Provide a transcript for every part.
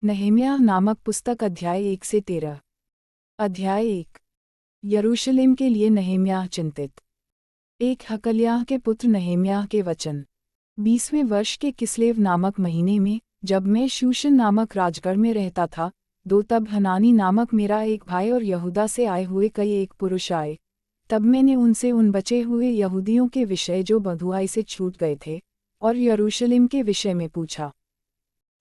नहम्याह नामक पुस्तक अध्याय 1 से 13। अध्याय 1। यरूशलेम के लिए नहम्याह चिंतित। एक हकल्याह के पुत्र नहम्याह के वचन। 20वें वर्ष के किस्लेव नामक महीने में, जब मैं शूशन नामक राजगढ़ में रहता था, तब हनानी नामक मेरा एक भाई और यहूदा से आए हुए कई एक पुरुष आए। तब मैंने उनसे उन बचे हुए यहूदियों के विषय जो बँधुआई से छूट गए थे, और यरूशलेम के विषय में पूछा।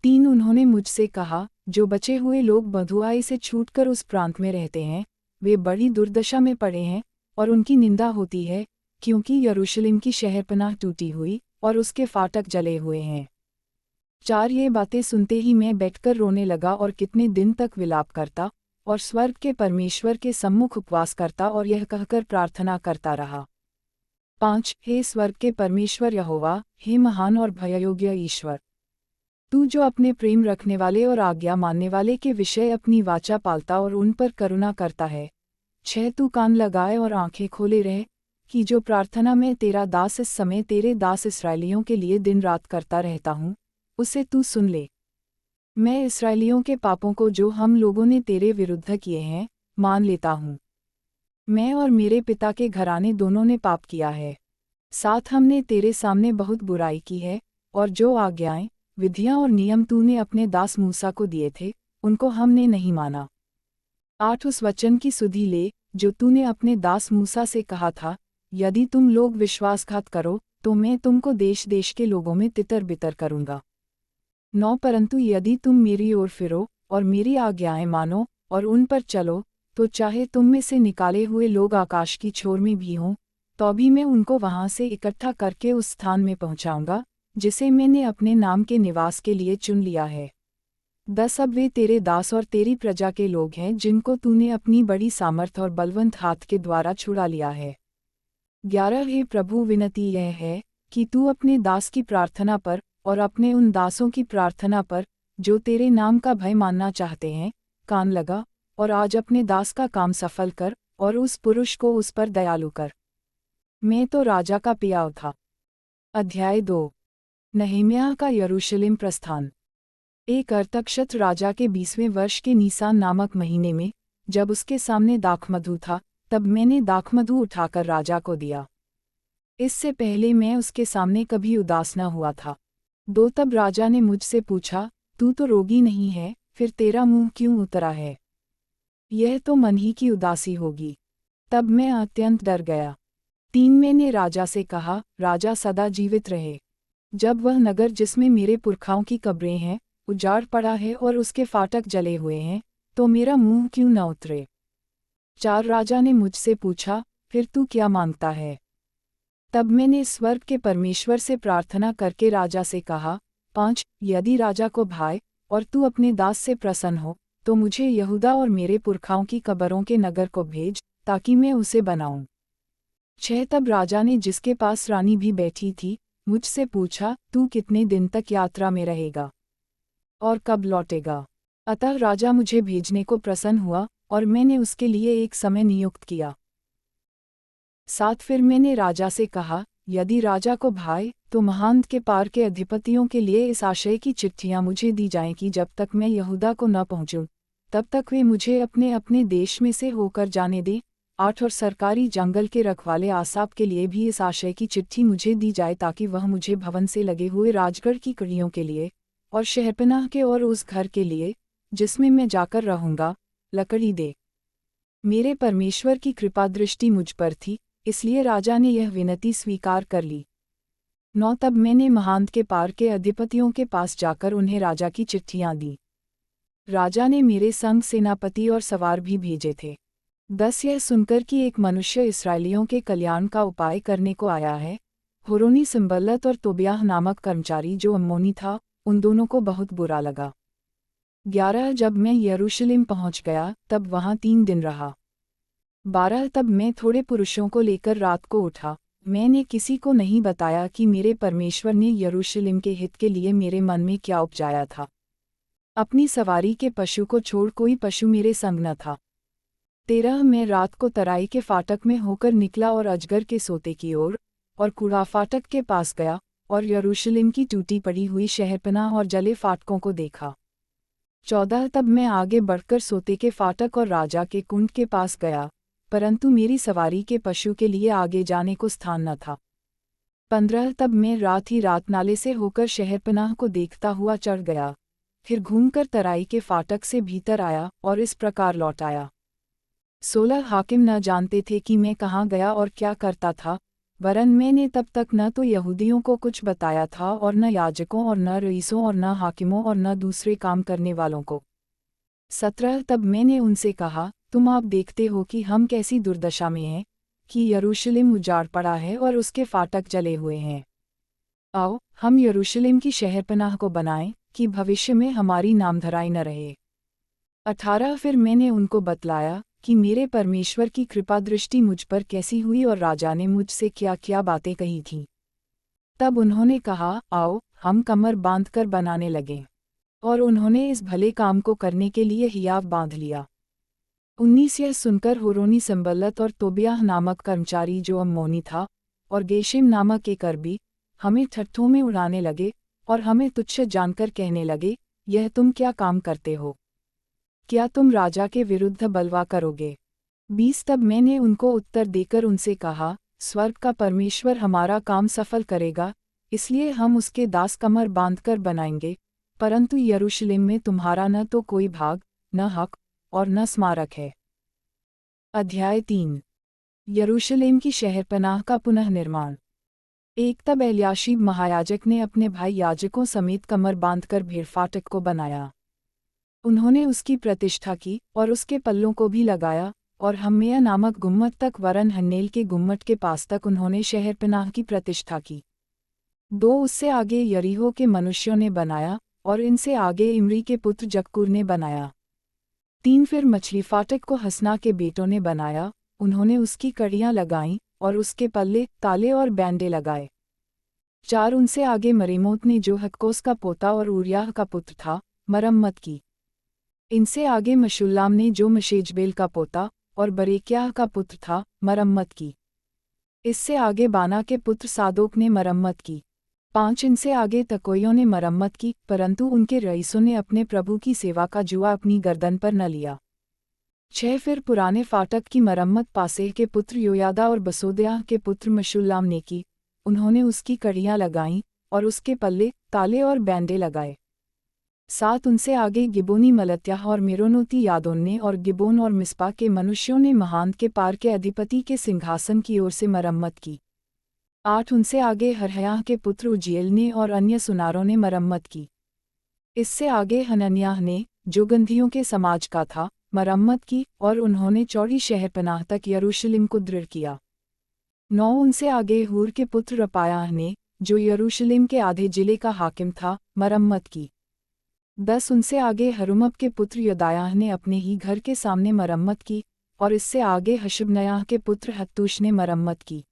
3 उन्होंने मुझसे कहा, जो बचे हुए लोग बँधुआई से छूटकर उस प्रांत में रहते हैं, वे बड़ी दुर्दशा में पड़े हैं, और उनकी निंदा होती है, क्योंकि यरूशलेम की शहरपनाह टूटी हुई, और उसके फाटक जले हुए हैं। 4 ये बातें सुनते ही मैं बैठकर रोने लगा और कितने दिन तक विलाप करता, और स्वर्ग के परमेश्वर के सम्मुख उपवास करता और यह कहकर प्रार्थना करता रहा। 5 हे स्वर्ग के परमेश्वर यहोवा, हे महान और भययोग्य ईश्वर, तू जो अपने प्रेम रखने वाले और आज्ञा मानने वाले के विषय अपनी वाचा पालता और उन पर करुणा करता है। 6 तू कान लगाए और आंखें खोले रह, कि जो प्रार्थना मैं तेरा दास इस समय तेरे दास इस्राएलियों के लिए दिन रात करता रहता हूँ, उसे तू सुन ले। मैं इस्राएलियों के पापों को जो हम लोगों ने तेरे विरुद्ध किए हैं, मान लेता हूँ। मैं और मेरे पिता के घराने दोनों ने पाप किया है। 7 हमने तेरे सामने बहुत बुराई की है, और जो आज्ञाएं, विधियां और नियम तूने अपने दास मूसा को दिए थे, उनको हमने नहीं माना। 8 उस वचन की सुधि ले, जो तूने अपने दास मूसा से कहा था, यदि तुम लोग विश्वासघात करो, तो मैं तुमको देश देश के लोगों में तितर बितर करूँगा। 9 परंतु यदि तुम मेरी ओर फिरो, और मेरी आज्ञाएं मानो, और उन पर चलो, तो चाहे तुम में से निकाले हुए लोग आकाश की छोर में भी हों, तो भी मैं उनको वहाँ से इकट्ठा करके उस स्थान में पहुँचाऊँगा, जिसे मैंने अपने नाम के निवास के लिए चुन लिया है। 10 अब वे तेरे दास और तेरी प्रजा के लोग हैं जिनको तूने अपनी बड़ी सामर्थ और बलवंत हाथ के द्वारा छुड़ा लिया है। 11 हे प्रभु, विनती यह है कि तू अपने दास की प्रार्थना पर और अपने उन दासों की प्रार्थना पर, जो तेरे नाम का भय मानना चाहते हैं, कान लगा, और आज अपने दास का काम सफल कर, और उस पुरुष को उस पर दयालु कर। मैं तो राजा का पियाव था। अध्याय 2। नहम्याह का यरूशलेम प्रस्थान। एक अर्तक्षत राजा के 20वें वर्ष के नीसान नामक महीने में, जब उसके सामने दाखमधु था, तब मैंने दाखमधु उठाकर राजा को दिया। इससे पहले मैं उसके सामने कभी उदास न हुआ था। 2 तब राजा ने मुझसे पूछा, तू तो रोगी नहीं है, फिर तेरा मुंह क्यों उतरा है? यह तो मन ही की उदासी होगी। तब मैं अत्यंत डर गया। 3 मैंने राजा से कहा, राजा सदा जीवित रहे। जब वह नगर जिसमें मेरे पुरखाओं की कब्रें हैं, उजाड़ पड़ा है और उसके फाटक जले हुए हैं, तो मेरा मुंह क्यों न उतरे? 4 राजा ने मुझसे पूछा, फिर तू क्या मांगता है? तब मैंने स्वर्ग के परमेश्वर से प्रार्थना करके राजा से कहा। 5 यदि राजा को भाए, और तू अपने दास से प्रसन्न हो, तो मुझे यहूदा और मेरे पुरखाओं की कब्रों के नगर को भेज, ताकि मैं उसे बनाऊं। 6 तब राजा ने, जिसके पास रानी भी बैठी थी, मुझसे पूछा, तू कितने दिन तक यात्रा में रहेगा और कब लौटेगा? अतः राजा मुझे भेजने को प्रसन्न हुआ, और मैंने उसके लिए एक समय नियुक्त किया। 7 फिर मैंने राजा से कहा, यदि राजा को भाए, तो महान्त के पार के अधिपतियों के लिए इस आशय की चिट्ठियां मुझे दी जाएं कि जब तक मैं यहूदा को न पहुंचूं, तब तक वे मुझे अपने अपने देश में से होकर जाने दें। 8 और सरकारी जंगल के रखवाले आसाप के लिए भी इस आशय की चिट्ठी मुझे दी जाए, ताकि वह मुझे भवन से लगे हुए राजगढ़ की कड़ियों के लिए, और शहरपनाह के और उस घर के लिए, जिसमें मैं जाकर रहूँगा, लकड़ी दे। मेरे परमेश्वर की कृपा दृष्टि मुझ पर थी, इसलिए राजा ने यह विनती स्वीकार कर ली। 9 तब मैंने महान्त के पार के अधिपतियों के पास जाकर उन्हें राजा की चिट्ठियां दी। राजा ने मेरे संग सेनापति और सवार भी भेजे थे। 10 यह सुनकर कि एक मनुष्य इस्राएलियों के कल्याण का उपाय करने को आया है, होरोनी संबल्लत और तोबियाह नामक कर्मचारी जो अम्मोनी था, उन दोनों को बहुत बुरा लगा। 11 जब मैं यरूशलेम पहुंच गया, तब वहां 3 दिन रहा। 12 तब मैं थोड़े पुरुषों को लेकर रात को उठा। मैंने किसी को नहीं बताया कि मेरे परमेश्वर ने यरूशलेम के हित के लिए मेरे मन में क्या उपजाया था। अपनी सवारी के पशु को छोड़ कोई पशु मेरे संग न था। 13 मैं रात को तराई के फाटक में होकर निकला और अजगर के सोते की ओर, और कूड़ा फाटक के पास गया, और यरूशलेम की टूटी पड़ी हुई शहरपनाह और जले फाटकों को देखा। 14 तब मैं आगे बढ़कर सोते के फाटक और राजा के कुंड के पास गया, परंतु मेरी सवारी के पशु के लिए आगे जाने को स्थान न था। 15 तब मैं रात ही रात नाले से होकर शहरपनाह को देखता हुआ चढ़ गया, फिर घूमकर तराई के फाटक से भीतर आया और इस प्रकार लौट आया। 16 हाकिम न जानते थे कि मैं कहाँ गया और क्या करता था, वरन मैंने तब तक न तो यहूदियों को कुछ बताया था और न याजकों और न रईसों और न हाकिमों और न दूसरे काम करने वालों को। 17 तब मैंने उनसे कहा, तुम आप देखते हो कि हम कैसी दुर्दशा में हैं, कि यरूशलेम उजाड़ पड़ा है और उसके फाटक जले हुए हैं। आओ, हम यरूशलेम की शहरपनाह को बनाएं, कि भविष्य में हमारी नामधराई न रहे। 18 फिर मैंने उनको बतलाया कि मेरे परमेश्वर की कृपा दृष्टि मुझ पर कैसी हुई और राजा ने मुझसे क्या क्या बातें कही थीं। तब उन्होंने कहा, आओ, हम कमर बांधकर बनाने लगे। और उन्होंने इस भले काम को करने के लिए हियाव बांध लिया। 19 यह सुनकर हुरोनी संबल्लत और तोबियाह नामक कर्मचारी जो अम्मोनी था, और गेशेम नामक एक अरबी, हमें ठट्ठों में उड़ाने लगे और हमें तुच्छ जानकर कहने लगे, यह तुम क्या काम करते हो? क्या तुम राजा के विरुद्ध बलवा करोगे? 20 तब मैंने उनको उत्तर देकर उनसे कहा, स्वर्ग का परमेश्वर हमारा काम सफल करेगा, इसलिए हम उसके दास कमर बांधकर बनाएंगे, परंतु यरूशलेम में तुम्हारा न तो कोई भाग, न हक और न स्मारक है। अध्याय 3 यरूशलेम की शहरपनाह का पुनः निर्माण। एक तब एलयाशीब महायाजक ने अपने भाई याजकों समेत कमर बांधकर भेड़ फाटक को बनाया। उन्होंने उसकी प्रतिष्ठा की और उसके पल्लों को भी लगाया, और हम्मेया नामक गुम्मट तक वरन हन्नेल के गुम्मट के पास तक उन्होंने शहरपनाह की प्रतिष्ठा की। 2 उससे आगे यरीहो के मनुष्यों ने बनाया, और इनसे आगे इमरी के पुत्र जक्कूर ने बनाया। 3 फिर मछली फाटक को हसना के बेटों ने बनाया, उन्होंने उसकी कड़ियाँ लगाईं और उसके पल्ले, ताले और बैंडे लगाए। 4 उनसे आगे मरेमोत ने जो हक्कोस का पोता और ऊरियाह का पुत्र था, मरम्मत की। इनसे आगे मशुल्लाम ने जो मशेजबेल का पोता और बरेक्याह का पुत्र था, मरम्मत की। इससे आगे बाना के पुत्र सादोक ने मरम्मत की। 5 इनसे आगे तकोइयों ने मरम्मत की, परंतु उनके रईसों ने अपने प्रभु की सेवा का जुआ अपनी गर्दन पर न लिया। 6 फिर पुराने फाटक की मरम्मत पासेह के पुत्र योयादा और बसोद्याह के पुत्र मशुल्लाम ने की, उन्होंने उसकी कड़ियाँ लगाईं और उसके पल्ले, ताले और बैंडे लगाए। 7 उनसे आगे गिबोनी मलत्याह और मेरोनोती यादोन ने और गिबोन और मिस्पा के मनुष्यों ने महांत के पार के अधिपति के सिंहासन की ओर से मरम्मत की। 8 उनसे आगे हरहयाह के पुत्र उजिएल ने और अन्य सुनारों ने मरम्मत की। इससे आगे हनन्याह ने, जो गंधियों के समाज का था, मरम्मत की, और उन्होंने चौड़ी शहरपनाह तक यरूशलेम को दृढ़ किया। 9 उनसे आगे हूर के पुत्र रपायाह ने, जो यरूशलेम के आधे जिले का हाकिम था, मरम्मत की। 10 उनसे आगे हरुमप के पुत्र यदायाह ने अपने ही घर के सामने मरम्मत की, और इससे आगे हशबनयाह के पुत्र हत्तूश ने मरम्मत की।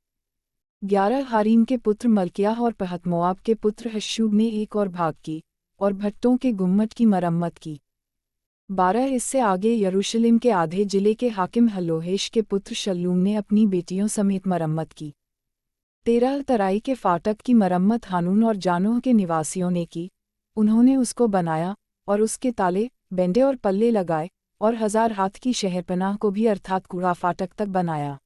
11 हारीम के पुत्र मल्कियाह और पहतमोआब के पुत्र हशूब ने एक और भाग की, और भट्टों के गुम्मट की मरम्मत की। 12 इससे आगे यरूशलेम के आधे जिले के हाकिम हल्लोहेश के पुत्र शल्लूम ने अपनी बेटियों समेत मरम्मत की। 13 तराई के फाटक की मरम्मत हानून और जानोह के निवासियों ने की, उन्होंने उसको बनाया और उसके ताले, बेंडे और पल्ले लगाए, और 1000 हाथ की शहरपनाह को भी अर्थात कूड़ा फाटक तक बनाया।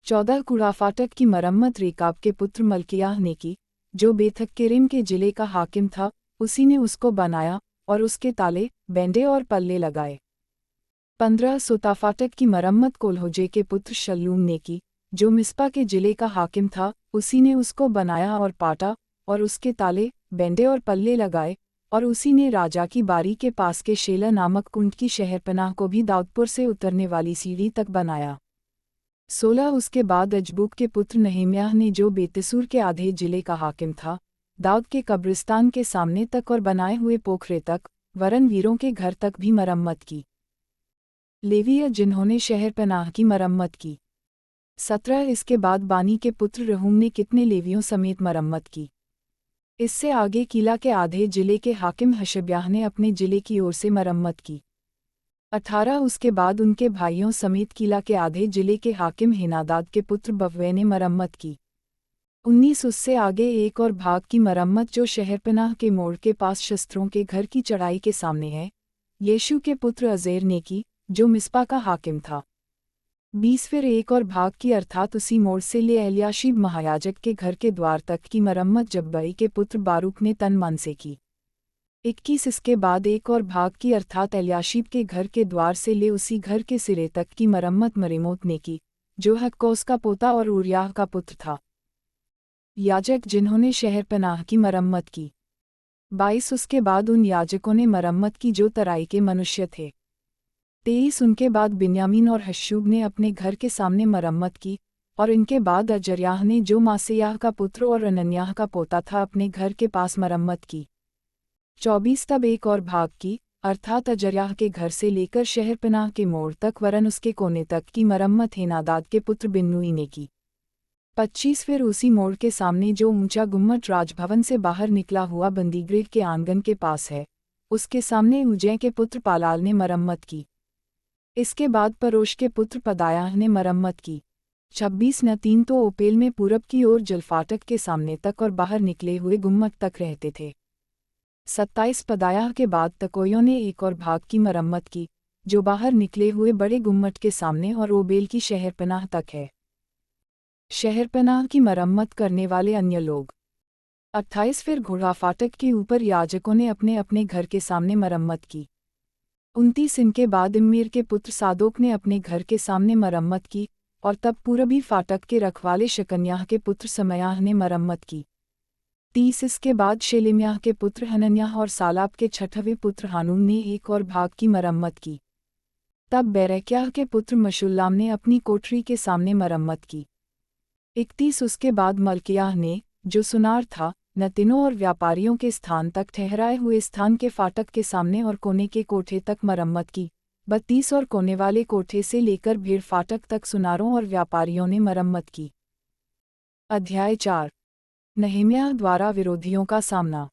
14 कूड़ा फाटक की मरम्मत रेकाब के पुत्र मल्कियाह ने की, जो बेथक्केरेम के जिले का हाकिम था, उसी ने उसको बनाया और उसके ताले, बेंडे और पल्ले लगाए। 15 सोता फाटक की मरम्मत कोल्होजे के पुत्र शल्लूम ने की, जो मिस्पा के जिले का हाकिम था, उसी ने उसको बनाया और पाटा, और उसके ताले, बेंडे और पल्ले लगाए, और उसी ने राजा की बारी के पास के शेला नामक कुंड की शहरपनाह को भी दाऊदपुर से उतरने वाली सीढ़ी तक बनाया। 16 उसके बाद अजबूक के पुत्र नहेम्याह ने, जो बेतसूर के आधे जिले का हाकिम था, दाऊद के कब्रिस्तान के सामने तक और बनाए हुए पोखरे तक, वरन वीरों के घर तक भी मरम्मत की। लेवीय जिन्होंने शहरपनाह की मरम्मत की। 17 इसके बाद बानी के पुत्र रहूम ने कितने लेवियों समेत मरम्मत की। इससे आगे किला के आधे जिले के हाकिम हशब्याह ने अपने जिले की ओर से मरम्मत की। 18 उसके बाद उनके भाइयों समेत किला के आधे जिले के हाकिम हेनादाद के पुत्र बव्वे ने मरम्मत की। 19 उससे आगे एक और भाग की मरम्मत जो शहरपनाह के मोड़ के पास शस्त्रों के घर की चढ़ाई के सामने है, यीशु के पुत्र अज़ेर ने की, जो मिस्पा का हाकिम था। 20 फिर एक और भाग की अर्थात उसी मोड़ से ले एलियाशीब महायाजक के घर के द्वार तक की मरम्मत जब्बई के पुत्र बारूक ने तन मन से की। 21 इसके बाद एक और भाग की अर्थात एलियाशीब के घर के द्वार से ले उसी घर के सिरे तक की मरम्मत मरेमोत ने की, जो हक्कोस का पोता और ऊरियाह का पुत्र था, याजक जिन्होंने शहरपनाह की मरम्मत की। 22 उसके बाद उन याजकों ने मरम्मत की जो तराई के मनुष्य थे। 23 उनके बाद बिन्यामीन और हशूब ने अपने घर के सामने मरम्मत की, और इनके बाद अजर्याह ने जो मासेयाह का पुत्र और अनन्याह का पोता था अपने घर के पास मरम्मत की। 24 तब एक और भाग की, अर्थात अजर्याह के घर से लेकर शहरपनाह के मोड़ तक वरन उसके कोने तक की मरम्मत हेनादाद के पुत्र बिन्नुई ने की। 25 फिर उसी मोड़ के सामने जो ऊंचा गुम्मट राजभवन से बाहर निकला हुआ बंदीगृह के आंगन के पास है, उसके सामने उजै के पुत्र पालाल ने मरम्मत की। इसके बाद परोश के पुत्र पदायाह ने मरम्मत की। 26 न 3 तो ओपेल में पूरब की ओर जलफाटक के सामने तक और बाहर निकले हुए गुम्मट तक रहते थे। 27 पदायाह के बाद तकोयों ने एक और भाग की मरम्मत की, जो बाहर निकले हुए बड़े गुम्मट के सामने और ओबेल की शहरपनाह तक है। शहरपनाह की मरम्मत करने वाले अन्य लोग। 28 फिर घोड़ा फाटक के ऊपर याजकों ने अपने अपने घर के सामने मरम्मत की। 29 इनके बाद इम्मीर के पुत्र सादोक ने अपने घर के सामने मरम्मत की, और तब पूरबी फाटक के रखवाले शकन्याह के पुत्र समयाह ने मरम्मत की। 30 इसके बाद शेलेम्याह के पुत्र हनन्याह और सालाब के छठवें पुत्र हानून ने एक और भाग की मरम्मत की। तब बेरेक्याह के पुत्र मशुल्लाम ने अपनी कोठरी के सामने मरम्मत की। 31 उसके बाद मल्कियाह ने, जो सुनार था, नतिनों और व्यापारियों के स्थान तक ठहराए हुए स्थान के फाटक के सामने और कोने के कोठे तक मरम्मत की। 32 और कोने वाले कोठे से लेकर भीड़ फाटक तक सुनारों और व्यापारियों ने मरम्मत की। अध्याय 4 नहम्याह द्वारा विरोधियों का सामना।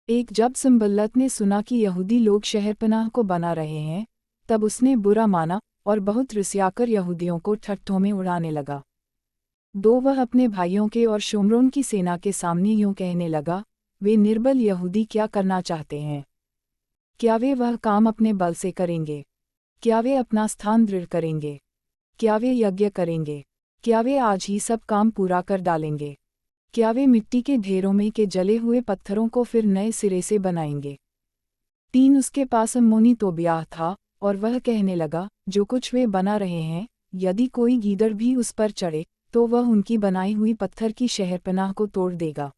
एक जब संबल्लत ने सुना कि यहूदी लोग शहरपनाह को बना रहे हैं, तब उसने बुरा माना और बहुत रिसियाकर यहूदियों को ठट्ठों में उड़ाने लगा। वह अपने भाइयों के और शोमरोन की सेना के सामने यूं कहने लगा, वे निर्बल यहूदी क्या करना चाहते हैं? क्या वे वह काम अपने बल से करेंगे? क्या वे अपना स्थान दृढ़ करेंगे? क्या वे यज्ञ करेंगे? क्या वे आज ही सब काम पूरा कर डालेंगे? क्या वे मिट्टी के ढेरों में के जले हुए पत्थरों को फिर नए सिरे से बनाएंगे? 3 उसके पास अम्मोनी तोबियाह था, और वह कहने लगा, जो कुछ वे बना रहे हैं, यदि कोई गीदड़ भी उस पर चढ़े, तो वह उनकी बनाई हुई पत्थर की शहरपनाह को तोड़ देगा।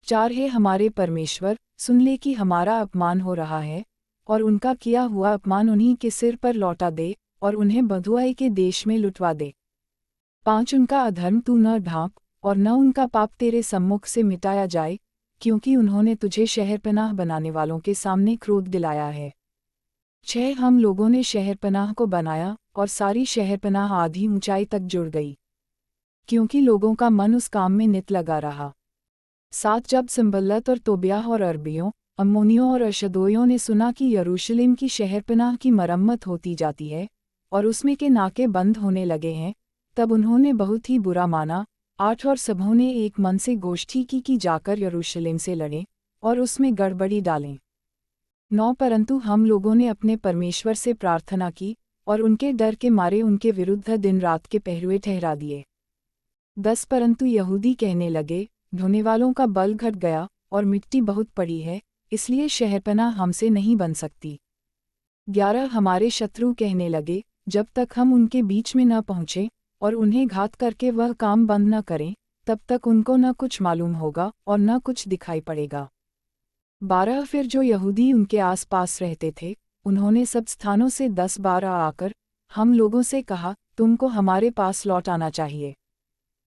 4 हे हमारे परमेश्वर, सुन ले कि हमारा अपमान हो रहा है, और उनका किया हुआ अपमान उन्हीं के सिर पर लौटा दे, और उन्हें बंधुआई के देश में लुटवा दे। 5 उनका अधर्म तू न ढांप, और न उनका पाप तेरे सम्मुख से मिटाया जाए, क्योंकि उन्होंने तुझे शहरपनाह बनाने वालों के सामने क्रोध दिलाया है। 6 हम लोगों ने शहरपनाह को बनाया, और सारी शहरपनाह आधी ऊंचाई तक जुड़ गई, क्योंकि लोगों का मन उस काम में नित लगा रहा। 7 जब संबल्लत और तोबियाह और अरबियों, अम्मोनियों और अशदोइयों ने सुना कि यरूशलेम की शहरपनाह की मरम्मत होती जाती है, और उसमें के नाके बंद होने लगे हैं, तब उन्होंने बहुत ही बुरा माना। 8 और सबों ने एक मन से गोष्ठी की कि जाकर यरूशलेम से लड़ें, और उसमें गड़बड़ी डालें। 9 परंतु हम लोगों ने अपने परमेश्वर से प्रार्थना की, और उनके डर के मारे उनके विरुद्ध दिन रात के पहरुए ठहरा दिए। 10 परंतु यहूदी कहने लगे, ढोने वालों का बल घट गया, और मिट्टी बहुत पड़ी है, इसलिए शहरपनाह हमसे नहीं बन सकती। 11 हमारे शत्रु कहने लगे, जब तक हम उनके बीच में न पहुँचें, और उन्हें घात करके वह काम बंद न करें, तब तक उनको न कुछ मालूम होगा और न कुछ दिखाई पड़ेगा। 12 फिर जो यहूदी उनके आसपास रहते थे, उन्होंने सब स्थानों से 10-12 आकर हम लोगों से कहा, तुमको हमारे पास लौट आना चाहिए।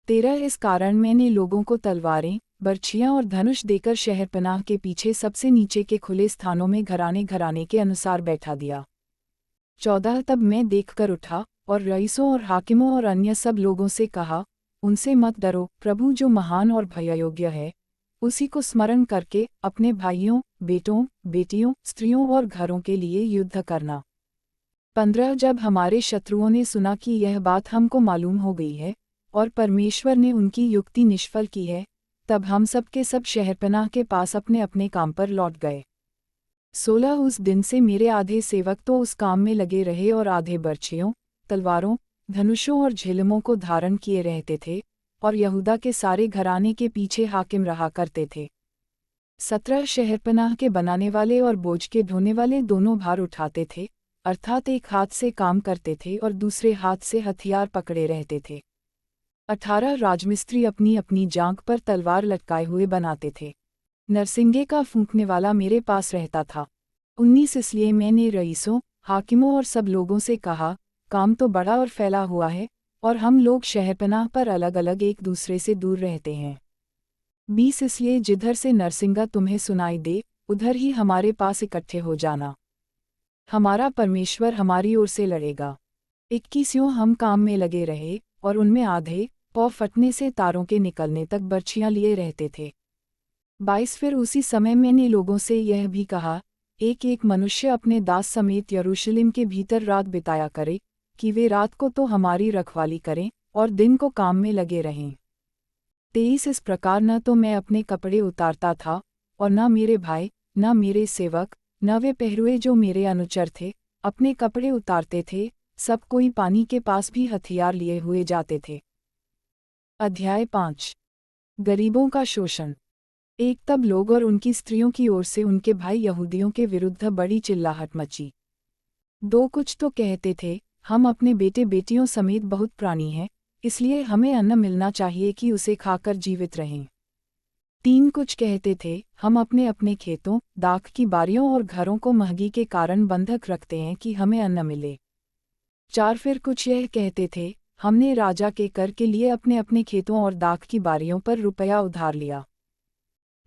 13 इस कारण मैंने लोगों को तलवारें, बर्छियां और धनुष देकर शहरपनाह के पीछे सबसे नीचे के खुले स्थानों में घराने घराने के अनुसार बैठा दिया। 14 तब मैं देखकर उठा, और रईसों और हाकिमों और अन्य सब लोगों से कहा, उनसे मत डरो, प्रभु जो महान और भययोग्य है, उसी को स्मरण करके अपने भाइयों, बेटों, बेटियों, स्त्रियों और घरों के लिए युद्ध करना। 15 जब हमारे शत्रुओं ने सुना कि यह बात हमको मालूम हो गई है, और परमेश्वर ने उनकी युक्ति निष्फल की है, तब हम सब के सब शहरपनाह के पास अपने अपने काम पर लौट गए। 16 उस दिन से मेरे आधे सेवक तो उस काम में लगे रहे और आधे बर्छियों, तलवारों, धनुषों और झिलमों को धारण किए रहते थे, और यहूदा के सारे घराने के पीछे हाकिम रहा करते थे। 17 शहरपनाह के बनाने वाले और बोझ के ढोने वाले दोनों भार उठाते थे, अर्थात एक हाथ से काम करते थे और दूसरे हाथ से हथियार पकड़े रहते थे। 18 राजमिस्त्री अपनी अपनी जांघ पर तलवार लटकाए हुए बनाते थे। नरसिंगे का फूंकने वाला मेरे पास रहता था। 19 इसलिए मैंने रईसों, हाकिमों और सब लोगों से कहा, काम तो बड़ा और फैला हुआ है, और हम लोग शहरपनाह पर अलग अलग एक दूसरे से दूर रहते हैं। 20 इसलिए जिधर से नरसिंगा तुम्हें सुनाई दे, उधर ही हमारे पास इकट्ठे हो जाना। हमारा परमेश्वर हमारी ओर से लड़ेगा। 21 यूं हम काम में लगे रहे, और उनमें आधे पौ फटने से तारों के निकलने तक बर्छियां लिए रहते थे। 22 फिर उसी समय मैंने लोगों से यह भी कहा, एक एक मनुष्य अपने दास समेत यरूशलेम के भीतर रात बिताया करे, कि वे रात को तो हमारी रखवाली करें और दिन को काम में लगे रहें। 23 इस प्रकार न तो मैं अपने कपड़े उतारता था, और न मेरे भाई, न मेरे सेवक, न वे पहरुए जो मेरे अनुचर थे, अपने कपड़े उतारते थे, सब कोई पानी के पास भी हथियार लिए हुए जाते थे। अध्याय 5 गरीबों का शोषण। एक तब लोग और उनकी स्त्रियों की ओर से उनके भाई यहूदियों के विरुद्ध बड़ी चिल्लाहट मची। दो कुछ तो कहते थे, हम अपने बेटे बेटियों समेत बहुत प्राणी हैं, इसलिए हमें अन्न मिलना चाहिए कि उसे खाकर जीवित रहें। तीन कुछ कहते थे, हम अपने अपने खेतों, दाख की बारियों और घरों को महंगी के कारण बंधक रखते हैं कि हमें अन्न मिले। चार फिर कुछ यह कहते थे, हमने राजा के कर के लिए अपने अपने खेतों और दाख की बारियों पर रुपया उधार लिया।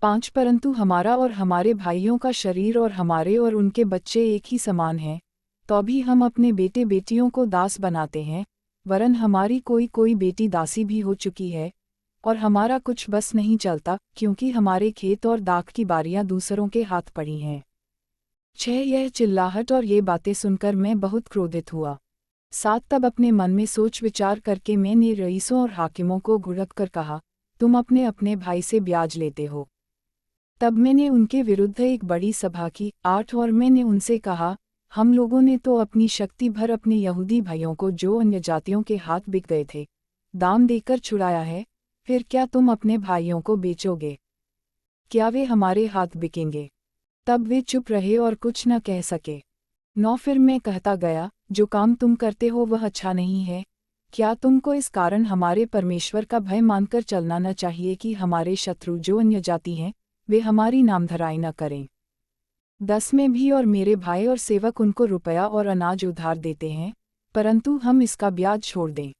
5 परंतु हमारा और हमारे भाइयों का शरीर और हमारे और उनके बच्चे एक ही समान हैं, तो भी हम अपने बेटे बेटियों को दास बनाते हैं, वरन हमारी कोई कोई बेटी दासी भी हो चुकी है, और हमारा कुछ बस नहीं चलता, क्योंकि हमारे खेत और दाख की बारियां दूसरों के हाथ पड़ी हैं। 6 यह चिल्लाहट और ये बातें सुनकर मैं बहुत क्रोधित हुआ। 7 तब अपने मन में सोच विचार करके मैंने रईसों और हाकिमों को घुड़क कर कहा, तुम अपने अपने भाई से ब्याज लेते हो। तब मैंने उनके विरुद्ध एक बड़ी सभा की। 8 और मैंने उनसे कहा, हम लोगों ने तो अपनी शक्ति भर अपने यहूदी भाइयों को जो अन्य जातियों के हाथ बिक गए थे, दाम देकर छुड़ाया है, फिर क्या तुम अपने भाइयों को बेचोगे? क्या वे हमारे हाथ बिकेंगे? तब वे चुप रहे और कुछ न कह सके। 9 फिर मैं कहता गया, जो काम तुम करते हो वह अच्छा नहीं है। क्या तुमको इस कारण हमारे परमेश्वर का भय मानकर चलना न चाहिए कि हमारे शत्रु जो अन्य जाति हैं, वे हमारी नामधराई न करें? 10 में भी और मेरे भाई और सेवक उनको रुपया और अनाज उधार देते हैं, परंतु हम इसका ब्याज छोड़ दें।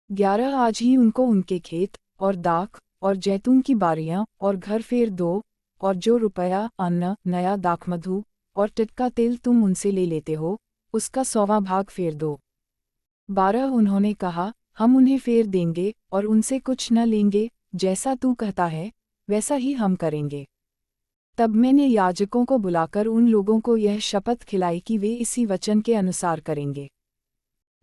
11 आज ही उनको उनके खेत और दाख और जैतून की बारियां और घर फेर दो, और जो रुपया, अन्न, नया दाखमधु और टटका तेल तुम उनसे ले लेते हो, उसका 100वां भाग फेर दो। 12 उन्होंने कहा, हम उन्हें फेर देंगे और उनसे कुछ न लेंगे, जैसा तू कहता है वैसा ही हम करेंगे। तब मैंने याजकों को बुलाकर उन लोगों को यह शपथ खिलाई कि वे इसी वचन के अनुसार करेंगे।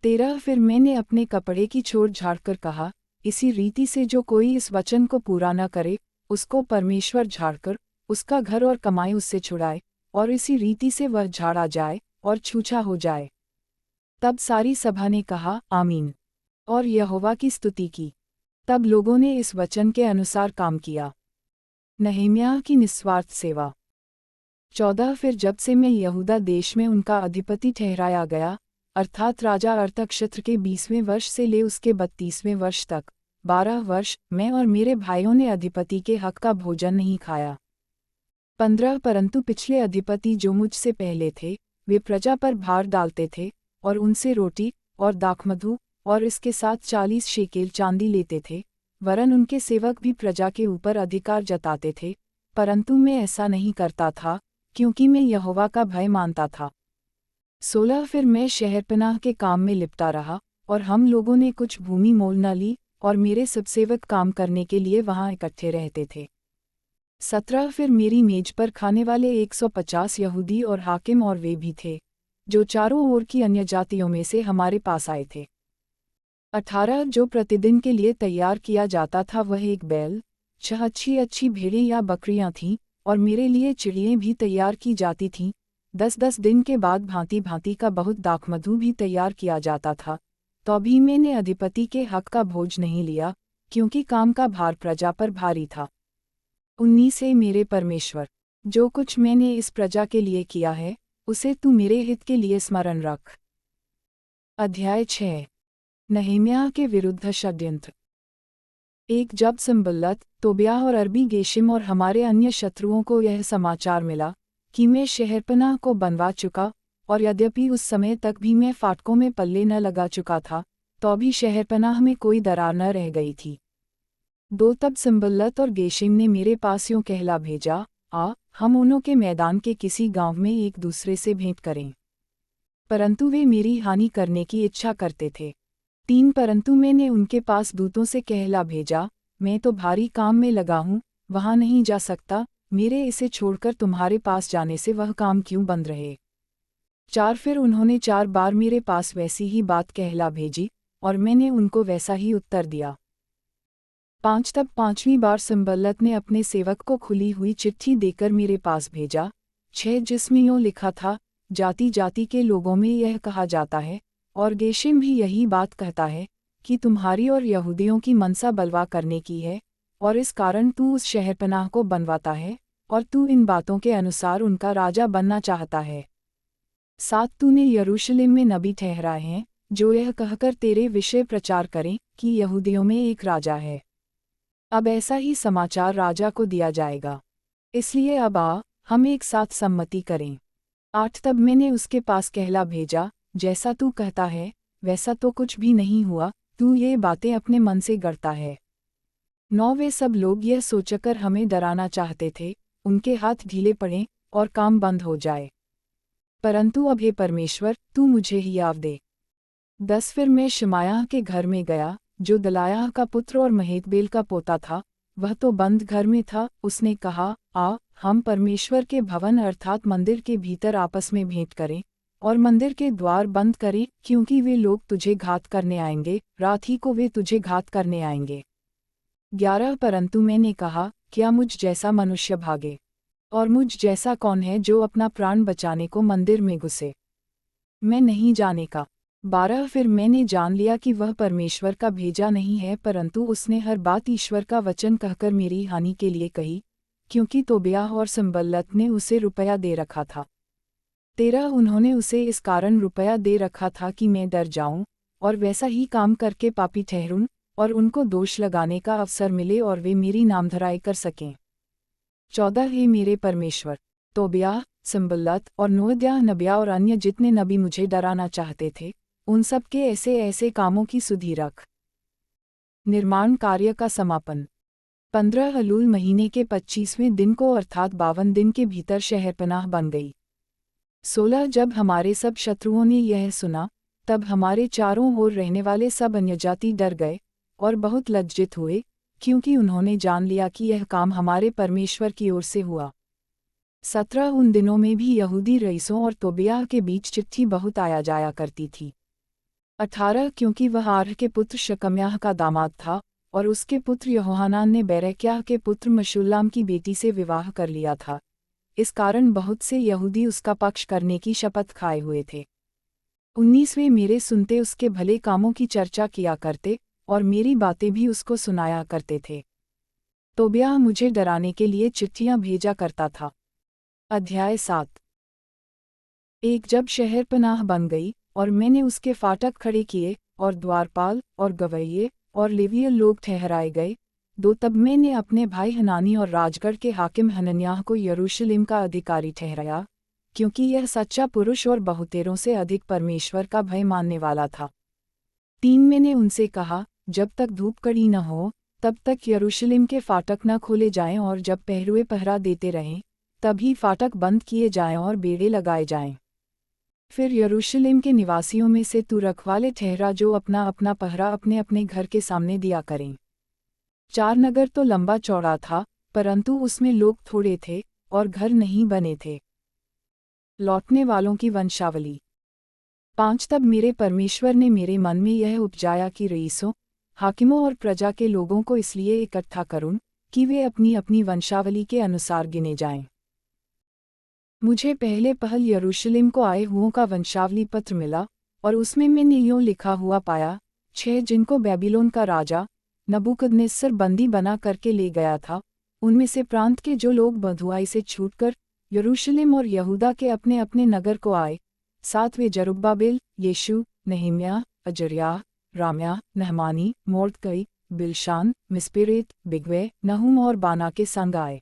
13 फिर मैंने अपने कपड़े की छोड़ झाड़कर कहा, इसी रीति से जो कोई इस वचन को पूरा न करे, उसको परमेश्वर झाड़कर उसका घर और कमाई उससे छुड़ाए, और इसी रीति से वह झाड़ा जाए और छूछा हो जाए। तब सारी सभा ने कहा, आमीन, और यहोवा की स्तुति की। तब लोगों ने इस वचन के अनुसार काम किया। नहम्याह की निस्वार्थ सेवा। 14 फिर जब से मैं यहूदा देश में उनका अधिपति ठहराया गया, अर्थात राजा अर्थक्षेत्र के 20वें वर्ष से ले उसके 32वें वर्ष तक, 12 वर्ष मैं और मेरे भाइयों ने अधिपति के हक का भोजन नहीं खाया। 15 परंतु पिछले अधिपति जो मुझसे पहले थे, वे प्रजा पर भार डालते थे, और उनसे रोटी और दाखमधु और इसके साथ 40 शेकेल चांदी लेते थे, वरन उनके सेवक भी प्रजा के ऊपर अधिकार जताते थे, परंतु मैं ऐसा नहीं करता था, क्योंकि मैं यहोवा का भय मानता था। 16 फिर मैं शहरपनाह के काम में लिपटा रहा, और हम लोगों ने कुछ भूमि मोल न ली, और मेरे सब सेवक काम करने के लिए वहाँ इकट्ठे रहते थे। 17 फिर मेरी मेज पर खाने वाले 150 यहूदी और हाकिम और वे भी थे, जो चारों ओर की अन्य जातियों में से हमारे पास आए थे। 18 जो प्रतिदिन के लिए तैयार किया जाता था वह एक बैल, 6 अच्छी अच्छी भेड़ें या बकरियां थीं, और मेरे लिए चिड़ियाँ भी तैयार की जाती थीं। 10-10 दिन के बाद भांति भांति का बहुत दाखमधु भी तैयार किया जाता था। तो भी मैंने अधिपति के हक का बोझ नहीं लिया, क्योंकि काम का भार प्रजा पर भारी था। 19 हे मेरे परमेश्वर, जो कुछ मैंने इस प्रजा के लिए किया है, उसे तू मेरे हित के लिए स्मरण रख। अध्याय 6। नहम्याह के विरुद्ध षड्यंत्र। एक जब संबल्लत, तोबियाह और अरबी गेशिम और हमारे अन्य शत्रुओं को यह समाचार मिला कि मैं शहरपनाह को बनवा चुका, और यद्यपि उस समय तक भी मैं फाटकों में पल्ले न लगा चुका था, तो भी शहरपनाह में कोई दरार न रह गई थी। तब संबल्लत और गेशिम ने मेरे पास यूँ कहला भेजा, हम उनों के मैदान के किसी गांव में एक दूसरे से भेंट करें। परंतु वे मेरी हानि करने की इच्छा करते थे। परंतु मैंने उनके पास दूतों से कहला भेजा, मैं तो भारी काम में लगा हूँ, वहाँ नहीं जा सकता, मेरे इसे छोड़कर तुम्हारे पास जाने से वह काम क्यों बंद रहे। फिर उन्होंने 4 बार मेरे पास वैसी ही बात कहला भेजी, और मैंने उनको वैसा ही उत्तर दिया। तब 5वीं बार संबल्लत ने अपने सेवक को खुली हुई चिट्ठी देकर मेरे पास भेजा, 6 जिसमें यूँ लिखा था, जाति जाति के लोगों में यह कहा जाता है, और गेशिम भी यही बात कहता है, कि तुम्हारी और यहूदियों की मनसा बलवा करने की है, और इस कारण तू उस शहरपनाह को बनवाता है, और तू इन बातों के अनुसार उनका राजा बनना चाहता है। 7 तूने यरूशलेम में नबी ठहराए हैं, जो यह कहकर तेरे विषय प्रचार करें कि यहूदियों में एक राजा है। अब ऐसा ही समाचार राजा को दिया जाएगा। इसलिए अब हम एक साथ सम्मति करें। 8 तब मैंने उसके पास कहला भेजा, जैसा तू कहता है, वैसा तो कुछ भी नहीं हुआ, तू ये बातें अपने मन से गढ़ता है। 9 वे सब लोग यह सोचकर हमें डराना चाहते थे, उनके हाथ ढीले पड़ें और काम बंद हो जाए। परंतु अब हे परमेश्वर, तू मुझे हियाव दे। 10 फिर मैं शमायाह के घर में गया, जो दलायाह का पुत्र और महेतबेल का पोता था, वह तो बंद घर में था। उसने कहा, हम परमेश्वर के भवन अर्थात मंदिर के भीतर आपस में भेंट करें, और मंदिर के द्वार बंद करें, क्योंकि वे लोग तुझे घात करने आएंगे, रात ही को वे तुझे घात करने आएंगे। 11 परंतु मैंने कहा, क्या मुझ जैसा मनुष्य भागे, और मुझ जैसा कौन है जो अपना प्राण बचाने को मंदिर में घुसे? मैं नहीं जाने का। 12 फिर मैंने जान लिया कि वह परमेश्वर का भेजा नहीं है, परंतु उसने हर बात ईश्वर का वचन कहकर मेरी हानि के लिए कही, क्योंकि तोबियाह और संबल्लत ने उसे रुपया दे रखा था। 13 उन्होंने उसे इस कारण रुपया दे रखा था कि मैं डर जाऊं, और वैसा ही काम करके पापी ठहरूं, और उनको दोष लगाने का अवसर मिले और वे मेरी नामधराई कर सकें। 14 हे मेरे परमेश्वर, तोबियाह, संबल्लत और नोअद्याह नबिया और अन्य जितने नबी मुझे डराना चाहते थे, उन सब के ऐसे ऐसे कामों की सुधि रख। निर्माण कार्य का समापन। 15 अलूल महीने के 25वें दिन को अर्थात 52 दिन के भीतर शहरपनाह बन गई। 16 जब हमारे सब शत्रुओं ने यह सुना, तब हमारे चारों ओर रहने वाले सब अन्यजाति डर गए और बहुत लज्जित हुए, क्योंकि उन्होंने जान लिया कि यह काम हमारे परमेश्वर की ओर से हुआ। 17 उन दिनों में भी यहूदी रईसों और तोबियाह के बीच चिट्ठी बहुत आया जाया करती थी। 18 क्योंकि वह आर्ह के पुत्र शकम्याह का दामाद था, और उसके पुत्र यहोहानान ने बेरेक्याह के पुत्र मशुल्लाम की बेटी से विवाह कर लिया था, इस कारण बहुत से यहूदी उसका पक्ष करने की शपथ खाए हुए थे। 19 वे मेरे सुनते उसके भले कामों की चर्चा किया करते, और मेरी बातें भी उसको सुनाया करते थे। तोबियाह मुझे डराने के लिए चिट्ठियां भेजा करता था। अध्याय 7। एक जब शहरपनाह बन गई, और मैंने उसके फाटक खड़े किए, और द्वारपाल और गवैये और लेवीय लोग ठहराए गए, तब मैंने अपने भाई हनानी और राजगढ़ के हाकिम हनन्याह को यरूशलेम का अधिकारी ठहराया, क्योंकि यह सच्चा पुरुष और बहुतेरों से अधिक परमेश्वर का भय मानने वाला था। 3 मैंने उनसे कहा, जब तक धूप कड़ी न हो, तब तक यरूशलेम के फाटक न खोले जाएं, और जब पहरुए पहरा देते रहें, तभी फाटक बंद किए जाएं और बेड़े लगाए जाएं। फिर यरूशलेम के निवासियों में से तू रखवाले ठहरा, जो अपना अपना पहरा अपने अपने घर के सामने दिया करें। 4 नगर तो लंबा चौड़ा था, परंतु उसमें लोग थोड़े थे, और घर नहीं बने थे। लौटने वालों की वंशावली। 5 तब मेरे परमेश्वर ने मेरे मन में यह उपजाया कि रईसों, हाकिमों और प्रजा के लोगों को इसलिए इकट्ठा करूं, कि वे अपनी अपनी वंशावली के अनुसार गिने जाएं। मुझे पहले पहल यरूशलेम को आए हुओं का वंशावली पत्र मिला, और उसमें मैंने यूँ लिखा हुआ पाया, 6 जिनको बेबीलोन का राजा नबूकदनेस्सर बंदी बना करके ले गया था, उनमें से प्रांत के जो लोग बँधुआई से छूटकर यरूशलेम और यहूदा के अपने अपने नगर को आए, 7 वे जरुब्बाबेल, यीशु, नहम्याह, अजर्याह, राम्याह, नहमानी, मोर्दकई, बिलशान, मिस्पेरेत, बिगवै, नहूम और बाना के संग आए।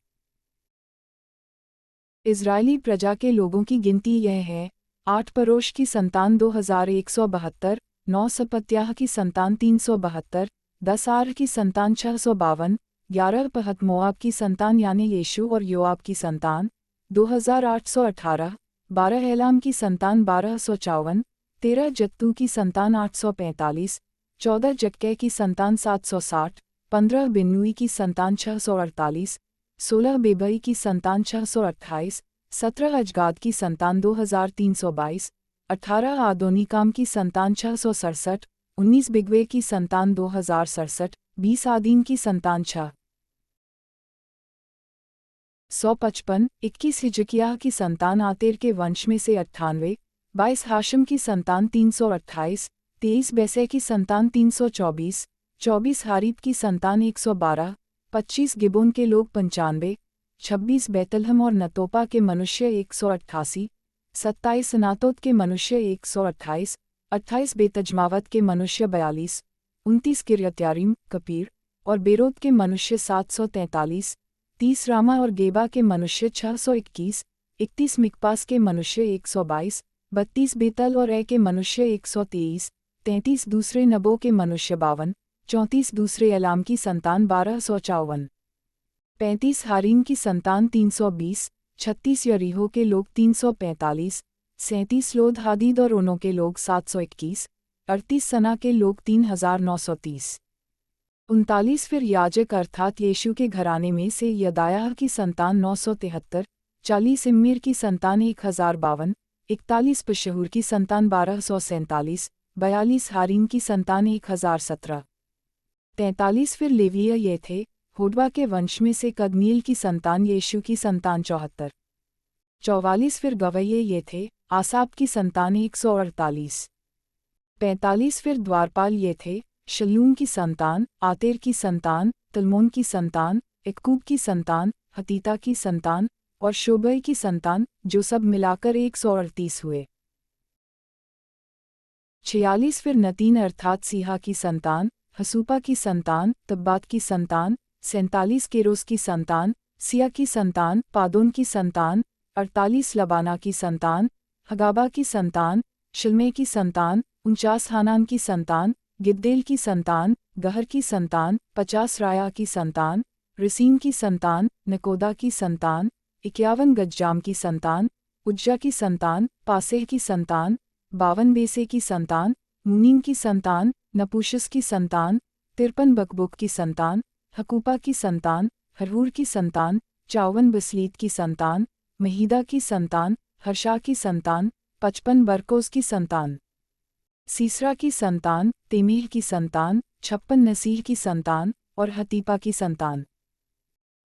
इज़राइली प्रजा के लोगों की गिनती यह है: 8 परोश की संतान 2172, 9 सपत्याह की संतान 372, 10 आर की संतान 652, 11 पहत मोआब की संतान यानी यीशु और योआब की संतान 2818, 12 एलाम की संतान 1254, 13 जत्तू की संतान 845, 14 जक्कै की संतान 760, 15 बिन्नुई की संतान 648, 16 बेबई की संतान 628, 17 अजगाद की संतान 2322, 18 आदोनिकाम की संतान 667, 19 बिगवे की संतान 2067, 20 आदीन की संतान 655, 21 हिजकिय्याह की संतान आतेर के वंश में से 98, 22 हाशम की संतान 328, 23 बैसे की संतान 324, 24 हारीब की संतान 112, 25 गिबोन के लोग 95, 26 बैतलहम और नतोपा के मनुष्य 188, 27 अनातोत के मनुष्य 128, 28 बेतजमावत के मनुष्य 42, 29 किर्यत्यारीम, कपीर और बेरोत के मनुष्य 743, 30 रामा और गेबा के मनुष्य 621, 31 मिकपास के मनुष्य 122, 32 बेतल और ए के मनुष्य 123, 33 दूसरे नबो के मनुष्य 52, 34 दूसरे एलाम की संतान 1254, 35 हारीम की संतान 320, 36 यरीहो के लोग 345, 37 लोद हादीद और ओनो के लोग 721, 38 सना के लोग 3930, 39 फिर याजक अर्थात यीशु के घराने में से यदायाह की संतान 973, 40 इम्मीर की संतान 1052, 41 पशहूर की संतान 1247, 42 हारीम की संतान 1017, 43 फिर लेवीय ये थे, होडवा के वंश में से कदमील की संतान यीशु की संतान 74, 44 फिर गवैये ये थे, आसाप की संतान 148, 45 फिर द्वारपाल ये थे, शलूम की संतान, आतेर की संतान, तलमोन की संतान, इक्कूब की संतान, हतीता की संतान और शोबई की संतान, जो सब मिलाकर 138 हुए। 46 फिर नतीन अर्थात सीहा की संतान, हसूपा की संतान, तब्बात की संतान, 47 केरोस की संतान, सिया की संतान, पादोन की संतान, 48 लबाना की संतान, हगाबा की संतान, शिलमे की संतान, 49 हानान की संतान, गिद्देल की संतान, गहर की संतान, 50 राया की संतान, रसीम की संतान, नकोदा की संतान, 51 गज्जाम की संतान, उज्जा की संतान, पासेह की संतान, 52 बेसे की संतान, मुनीम की संतान, नपूशस की संतान, 53 बकबुक की संतान, हकूपा की संतान, हरहूर की संतान, 54 बसलीत की संतान, महीदा की संतान, हर्षा की संतान, 55 बरकोस की संतान, सीसरा की संतान, तेमीह की संतान, 56 नसीह की संतान और हतीपा की संतान।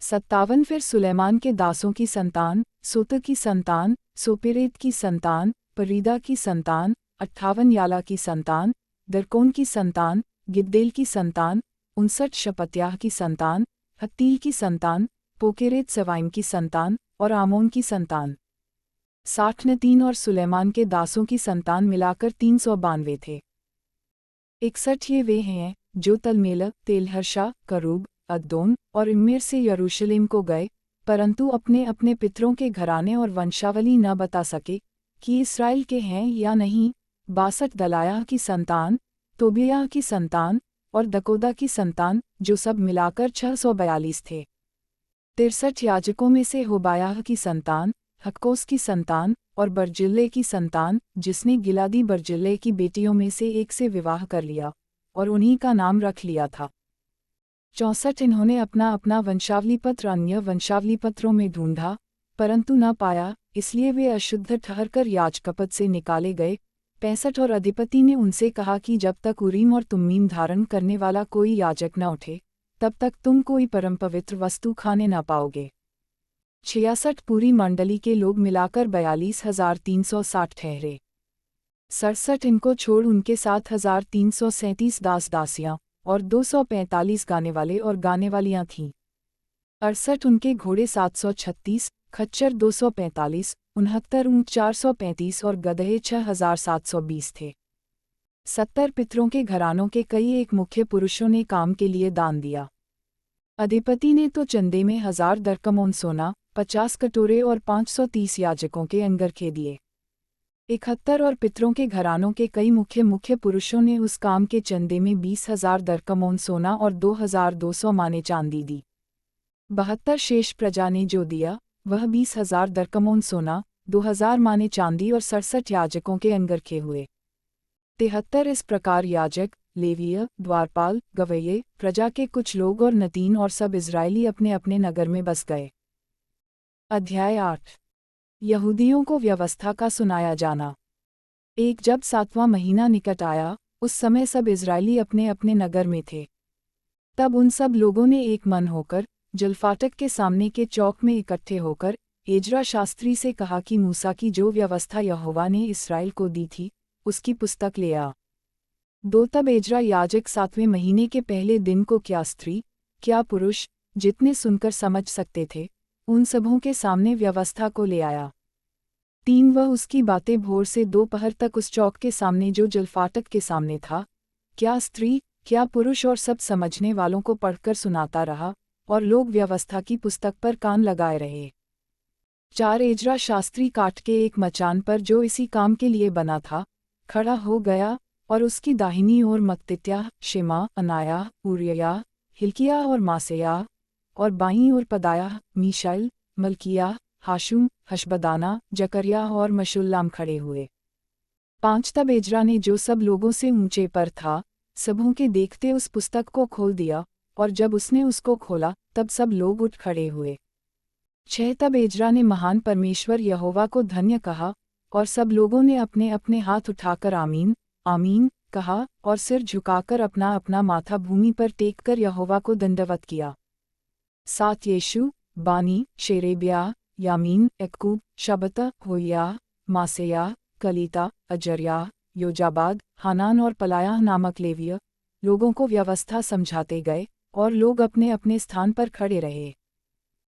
57 फिर सुलेमान के दासों की संतान, सोत की संतान, सोपेरेत की संतान, परीदा की संतान, 58 याला की संतान, दरकोन की संतान, गिद्देल की संतान, 59 शपत्याह की संतान, हत्तील की संतान, पोकेरेत सवाइम की संतान और आमोन की संतान। 60 नतीन और सुलेमान के दासों की संतान मिलाकर 392 थे। 61 ये वे हैं जो तलमेल, तेलहर्षा, करूब, अद्दोन और इम्मेर से यरूशलेम को गए, परंतु अपने अपने पितरों के घराने और वंशावली न बता सके कि इस्राएल के हैं या नहीं। 62 दलायाह की संतान, तोबियाह की संतान और दकोदा की संतान, जो सब मिलाकर 642 थे। 63 याजकों में से होबायाह की संतान, हक्कोस की संतान और बर्जिल्ले की संतान, जिसने गिलादी बर्जिल्ले की बेटियों में से एक से विवाह कर लिया और उन्हीं का नाम रख लिया था। 64 इन्होंने अपना अपना वंशावली पत्र अन्य वंशावली पत्रों में ढूंढा, परंतु न पाया, इसलिए वे अशुद्ध ठहरकर याजकपद से निकाले गए। 65 और अधिपति ने उनसे कहा कि जब तक उरीम और तुम्मीम धारण करने वाला कोई याजक न उठे, तब तक तुम कोई परम पवित्र वस्तु खाने न पाओगे। 66 पूरी मंडली के लोग मिलाकर 42,360 ठहरे। 67 इनको छोड़ उनके 7,337 दास दासियां और 245 गाने वाले और गाने वालियां थीं। 68 उनके घोड़े 736, खच्चर 245, 69 ऊँट 435 और गदहे 6,720 थे। 70 पितरों के घरानों के कई एक मुख्य पुरुषों ने काम के लिए दान दिया। अधिपति ने तो चंदे में 1000 दरकमोन सोना, 50 कटोरे और 530 याजकों के अंगरखे दिए। 71 और पितरों के घरानों के कई मुख्य पुरुषों ने उस काम के चंदे में 20,000 दरकमोन सोना और 2,200 माने चांदी दी। 72 शेष प्रजा ने जो दिया वह 20,000 दरकमोन सोना, 2,000 माने चांदी और 67 याजकों के अंगरखे हुए। 73 इस प्रकार याजक, लेवीय, द्वारपाल, गवैये, प्रजा के कुछ लोग और नतीन और सब इजरायली अपने अपने नगर में बस गए। अध्याय 8 यहूदियों को व्यवस्था का सुनाया जाना। एक जब 7वां महीना निकट आया, उस समय सब इजरायली अपने अपने नगर में थे। तब उन सब लोगों ने एक मन होकर जलफाटक के सामने के चौक में इकट्ठे होकर एजरा शास्त्री से कहा कि मूसा की जो व्यवस्था यहोवा ने इस्राएल को दी थी, उसकी पुस्तक ले आ। तब एजरा याजक 7वें महीने के पहले दिन को क्या स्त्री, क्या पुरुष, जितने सुनकर समझ सकते थे, उन सबों के सामने व्यवस्था को ले आया। 3 वह उसकी बातें भोर से दोपहर तक उस चौक के सामने जो जलफाटक के सामने था, क्या स्त्री, क्या पुरुष और सब समझने वालों को पढ़कर सुनाता रहा, और लोग व्यवस्था की पुस्तक पर कान लगाए रहे। 4 एजरा शास्त्री काट के एक मचान पर जो इसी काम के लिए बना था, खड़ा हो गया, और उसकी दाहिनी ओर मत्तित्याह, शेमा, अनायाह, उरिय्याह, हिल्किय्याह और मासेयाह, और बाईं ओर पदायाह, मीशाएल, मल्किय्याह, हाशुम, हशबदाना, जकर्याह और मशुल्लाम खड़े हुए। 5 तब एजरा ने जो सब लोगों से ऊंचे पर था, सबों के देखते उस पुस्तक को खोल दिया, और जब उसने उसको खोला तब सब लोग उठ खड़े हुए। 6 तब एजरा ने महान परमेश्वर यहोवा को धन्य कहा, और सब लोगों ने अपने अपने हाथ उठाकर आमीन, आमीन कहा, और सिर झुकाकर अपना अपना माथा भूमि पर टेककर यहोवा को दंडवत किया। 7 यीशु, बानी, शेरेब्याह, यामीन, यक्कूब, शबता, होयाह, मासेयाह, कलीता, अजर्याह, योजाबाद, हानान और पलायाह नामक लेवीय लोगों को व्यवस्था समझाते गए, और लोग अपने अपने स्थान पर खड़े रहे।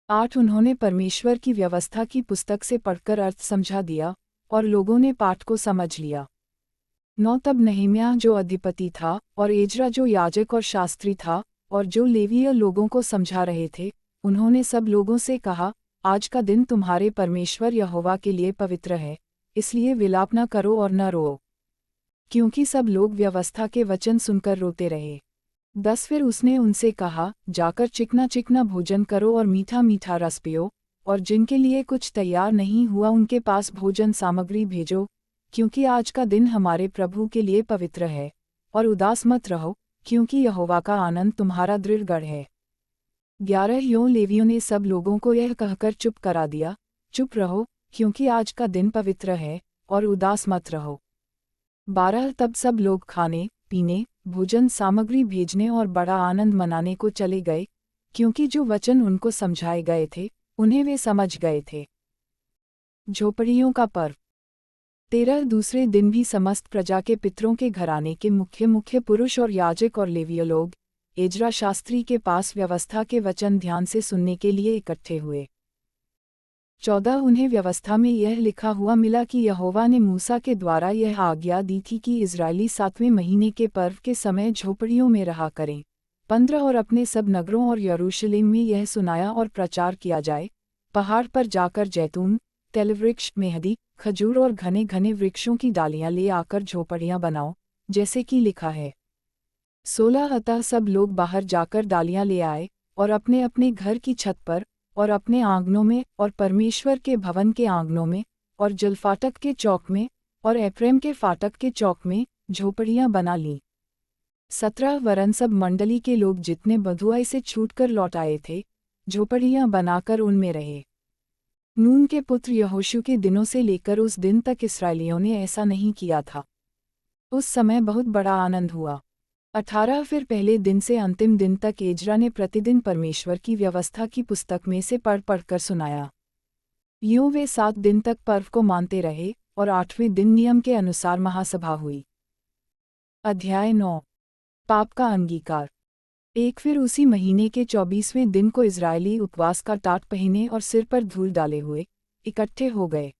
8 उन्होंने परमेश्वर की व्यवस्था की पुस्तक से पढ़कर अर्थ समझा दिया, और लोगों ने पाठ को समझ लिया। 9 तब नहम्याह जो अधिपति था, और एजरा जो याजक और शास्त्री था, और जो लेवीय लोगों को समझा रहे थे, उन्होंने सब लोगों से कहा, आज का दिन तुम्हारे परमेश्वर यहोवा के लिए पवित्र है, इसलिए विलाप न करो और न रो, क्योंकि सब लोग व्यवस्था के वचन सुनकर रोते रहे। 10 फिर उसने उनसे कहा, जाकर चिकना चिकना भोजन करो और मीठा मीठा रस पियो, और जिनके लिए कुछ तैयार नहीं हुआ उनके पास भोजन सामग्री भेजो, क्योंकि आज का दिन हमारे प्रभु के लिए पवित्र है, और उदास मत रहो, क्योंकि यहोवा का आनंद तुम्हारा दृढ़ गढ़ है। 11 यों लेवियों ने सब लोगों को यह कहकर चुप करा दिया, चुप रहो, क्योंकि आज का दिन पवित्र है, और उदास मत रहो। 12 तब सब लोग खाने, पीने, भोजन सामग्री भेजने और बड़ा आनंद मनाने को चले गए, क्योंकि जो वचन उनको समझाए गए थे, उन्हें वे समझ गए थे। झोपड़ियों का पर्व। 13 दूसरे दिन भी समस्त प्रजा के पितरों के घराने के मुख्य पुरुष और याजक और लेवीय लोग एजरा शास्त्री के पास व्यवस्था के वचन ध्यान से सुनने के लिए इकट्ठे हुए। 14 उन्हें व्यवस्था में यह लिखा हुआ मिला कि यहोवा ने मूसा के द्वारा यह आज्ञा दी थी कि इजरायली 7वें महीने के पर्व के समय झोपड़ियों में रहा करें। 15 और अपने सब नगरों और यरूशलेम में यह सुनाया और प्रचार किया जाए, पहाड़ पर जाकर जैतून, तेलवृक्ष, मेहदी, खजूर और घने घने वृक्षों की डालियां ले आकर झोपड़ियां बनाओ, जैसे कि लिखा है। 16 अतः सब लोग बाहर जाकर डालियां ले आए, और अपने अपने घर की छत पर, और अपने आंगनों में, और परमेश्वर के भवन के आंगनों में, और जलफाटक के चौक में, और एफ्रेम के फाटक के चौक में झोपड़ियां बना लीं। 17 वरन सब मंडली के लोग जितने बधुआई से छूटकर लौट आए थे, झोपड़ियां बनाकर उनमें रहे। नून के पुत्र यहोशू के दिनों से लेकर उस दिन तक इस्राएलियों ने ऐसा नहीं किया था। उस समय बहुत बड़ा आनंद हुआ। 18 फिर पहले दिन से अंतिम दिन तक एजरा ने प्रतिदिन परमेश्वर की व्यवस्था की पुस्तक में से पढ़ पढ़कर सुनाया। यूं वे 7 दिन तक पर्व को मानते रहे और 8वें दिन नियम के अनुसार महासभा हुई। अध्याय 9। पाप का अंगीकार। फिर उसी महीने के 24वें दिन को इजरायली उपवास का टाट पहने और सिर पर धूल डाले हुए इकट्ठे हो गए।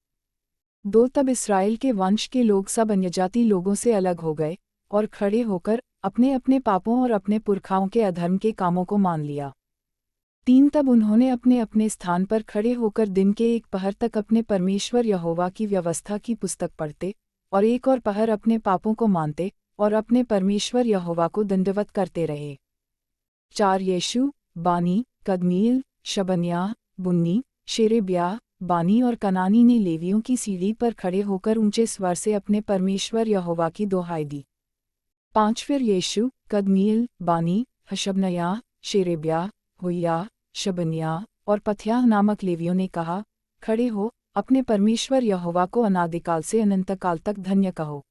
तब इस्राएल के वंश के लोग सब अन्यजाति लोगों से अलग हो गए और खड़े होकर अपने अपने पापों और अपने पुरखाओं के अधर्म के कामों को मान लिया। तब उन्होंने अपने अपने स्थान पर खड़े होकर दिन के एक पहर तक अपने परमेश्वर यहोवा की व्यवस्था की पुस्तक पढ़ते और एक और पहर अपने पापों को मानते और अपने परमेश्वर यहोवा को दंडवत करते रहे। 4 यीशु, बानी, कदमील, शबन्याह, बुन्नी, शेरेब्याह, बानी और कनानी ने लेवियों की सीढ़ी पर खड़े होकर ऊंचे स्वर से अपने परमेश्वर यहोवा की दोहाई दी। 5 फिर यीशु, कदमील, बानी, हशबन्याह, शेरेब्याह, होइयाह, शबन्याह और पथ्याह नामक लेवियों ने कहा, खड़े हो, अपने परमेश्वर यहोवा को अनादिकाल से अनंतकाल तक धन्य कहो।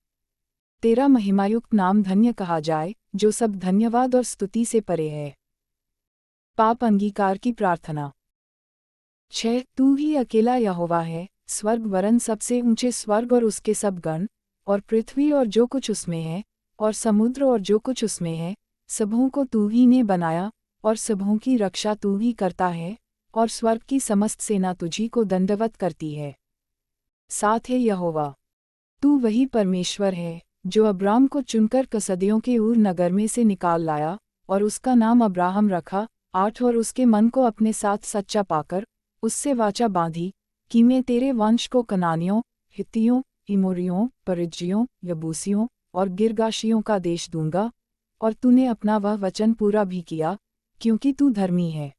तेरा महिमायुक्त नाम धन्य कहा जाए, जो सब धन्यवाद और स्तुति से परे है। पाप अंगीकार की प्रार्थना। 6 तू ही अकेला यहोवा है, स्वर्ग वरन सबसे ऊंचे स्वर्ग और उसके सब गण, और पृथ्वी और जो कुछ उसमें है, और समुद्र और जो कुछ उसमें है, सबों को तू ही ने बनाया, और सबों की रक्षा तू ही करता है, और स्वर्ग की समस्त सेना तुझी को दंडवत करती है। 7 है यहोवा, तू वही परमेश्वर है, जो अब्राम को चुनकर कसदियों के ऊर नगर में से निकाल लाया, और उसका नाम अब्राहम रखा। 8 और उसके मन को अपने साथ सच्चा पाकर उससे वाचा बांधी कि मैं तेरे वंश को कनानियों, हित्तियों, इमोरियों, परिज्जियों, यबूसियों और गिरगाशियों का देश दूंगा, और तूने अपना वह वचन पूरा भी किया, क्योंकि तू धर्मी है।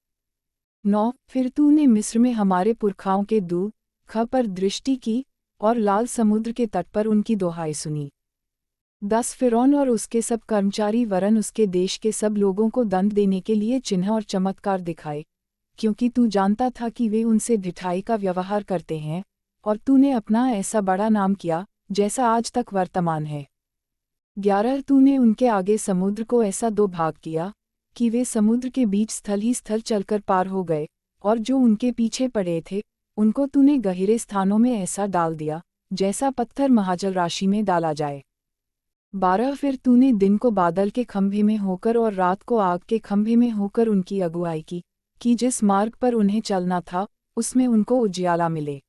9 फिर तूने मिस्र में हमारे पुरखाओं के दुख पर दृष्टि की और लाल समुद्र के तट पर उनकी दोहाई सुनी। 10 फिरौन और उसके सब कर्मचारी वरन उसके देश के सब लोगों को दंड देने के लिए चिन्ह और चमत्कार दिखाए, क्योंकि तू जानता था कि वे उनसे ढिठाई का व्यवहार करते हैं, और तूने अपना ऐसा बड़ा नाम किया, जैसा आज तक वर्तमान है। 11 तूने उनके आगे समुद्र को ऐसा 2 भाग किया, कि वे समुद्र के बीच स्थल ही स्थल चलकर पार हो गए, और जो उनके पीछे पड़े थे, उनको तूने गहरे स्थानों में ऐसा डाल दिया, जैसा पत्थर महाजल राशि में डाला जाए। 12 फिर तूने दिन को बादल के खंभे में होकर और रात को आग के खंभे में होकर उनकी अगुवाई की, कि जिस मार्ग पर उन्हें चलना था, उसमें उनको उजियाला मिले।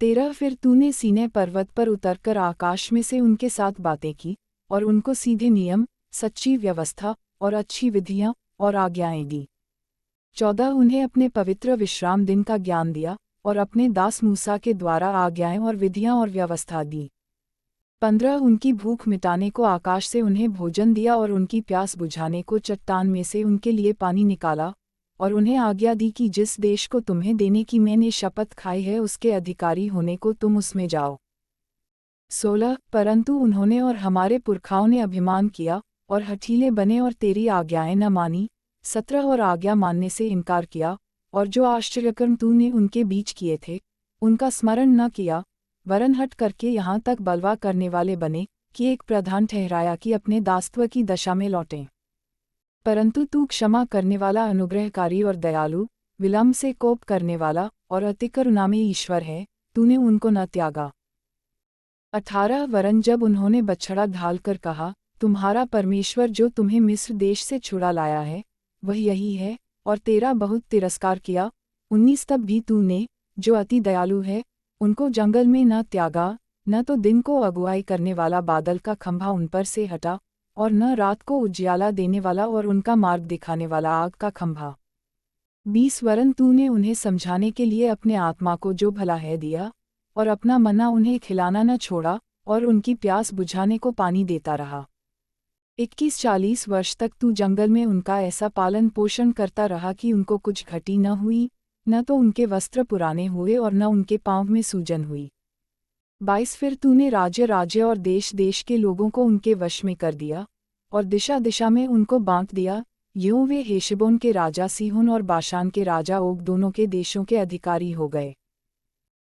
13 फिर तूने सीनै पर्वत पर उतरकर आकाश में से उनके साथ बातें की, और उनको सीधे नियम, सच्ची व्यवस्था और अच्छी विधियां और आज्ञाएं दी। 14 उन्हें अपने पवित्र विश्राम दिन का ज्ञान दिया, और अपने दास मूसा के द्वारा आज्ञाएं और विधियां और व्यवस्था दी। 15 उनकी भूख मिटाने को आकाश से उन्हें भोजन दिया, और उनकी प्यास बुझाने को चट्टान में से उनके लिए पानी निकाला, और उन्हें आज्ञा दी कि जिस देश को तुम्हें देने की मैंने शपथ खाई है उसके अधिकारी होने को तुम उसमें जाओ। 16 परंतु उन्होंने और हमारे पुरखाओं ने अभिमान किया और हठीले बने और तेरी आज्ञाएं न मानी। 17 और आज्ञा मानने से इनकार किया, और जो आश्चर्यकर्म तूने उनके बीच किए थे, उनका स्मरण न किया, वरन हट करके यहाँ तक बलवा करने वाले बने कि एक प्रधान ठहराया कि अपने दासत्व की दशा में लौटें। परंतु तू क्षमा करने वाला, अनुग्रहकारी और दयालु, विलम्ब से कोप करने वाला और अति करुणामय ईश्वर है, तूने उनको न त्यागा। 18 वरन जब उन्होंने बछड़ा ढालकर कहा, तुम्हारा परमेश्वर जो तुम्हें मिस्र देश से छुड़ा लाया है, वह यही है, और तेरा बहुत तिरस्कार किया। 19 तब भी तूने, जो अति दयालु है, उनको जंगल में न त्यागा, न तो दिन को अगुवाई करने वाला बादल का खंभा उन पर से हटा, और न रात को उजियाला देने वाला और उनका मार्ग दिखाने वाला आग का खंभा। 20 वरन तूने उन्हें समझाने के लिए अपने आत्मा को जो भला है दिया, और अपना मन्ना उन्हें खिलाना न छोड़ा, और उनकी प्यास बुझाने को पानी देता रहा। 21-40 वर्ष तक तू जंगल में उनका ऐसा पालन पोषण करता रहा कि उनको कुछ घटी न हुई, न तो उनके वस्त्र पुराने हुए और न उनके पाँव में सूजन हुई। 22 फिर तूने राज्य राज्य और देश देश के लोगों को उनके वश में कर दिया, और दिशा दिशा में उनको बांट दिया, यूं वे हेशबोन के राजा सीहोन और बाशान के राजा ओग दोनों के देशों के अधिकारी हो गए।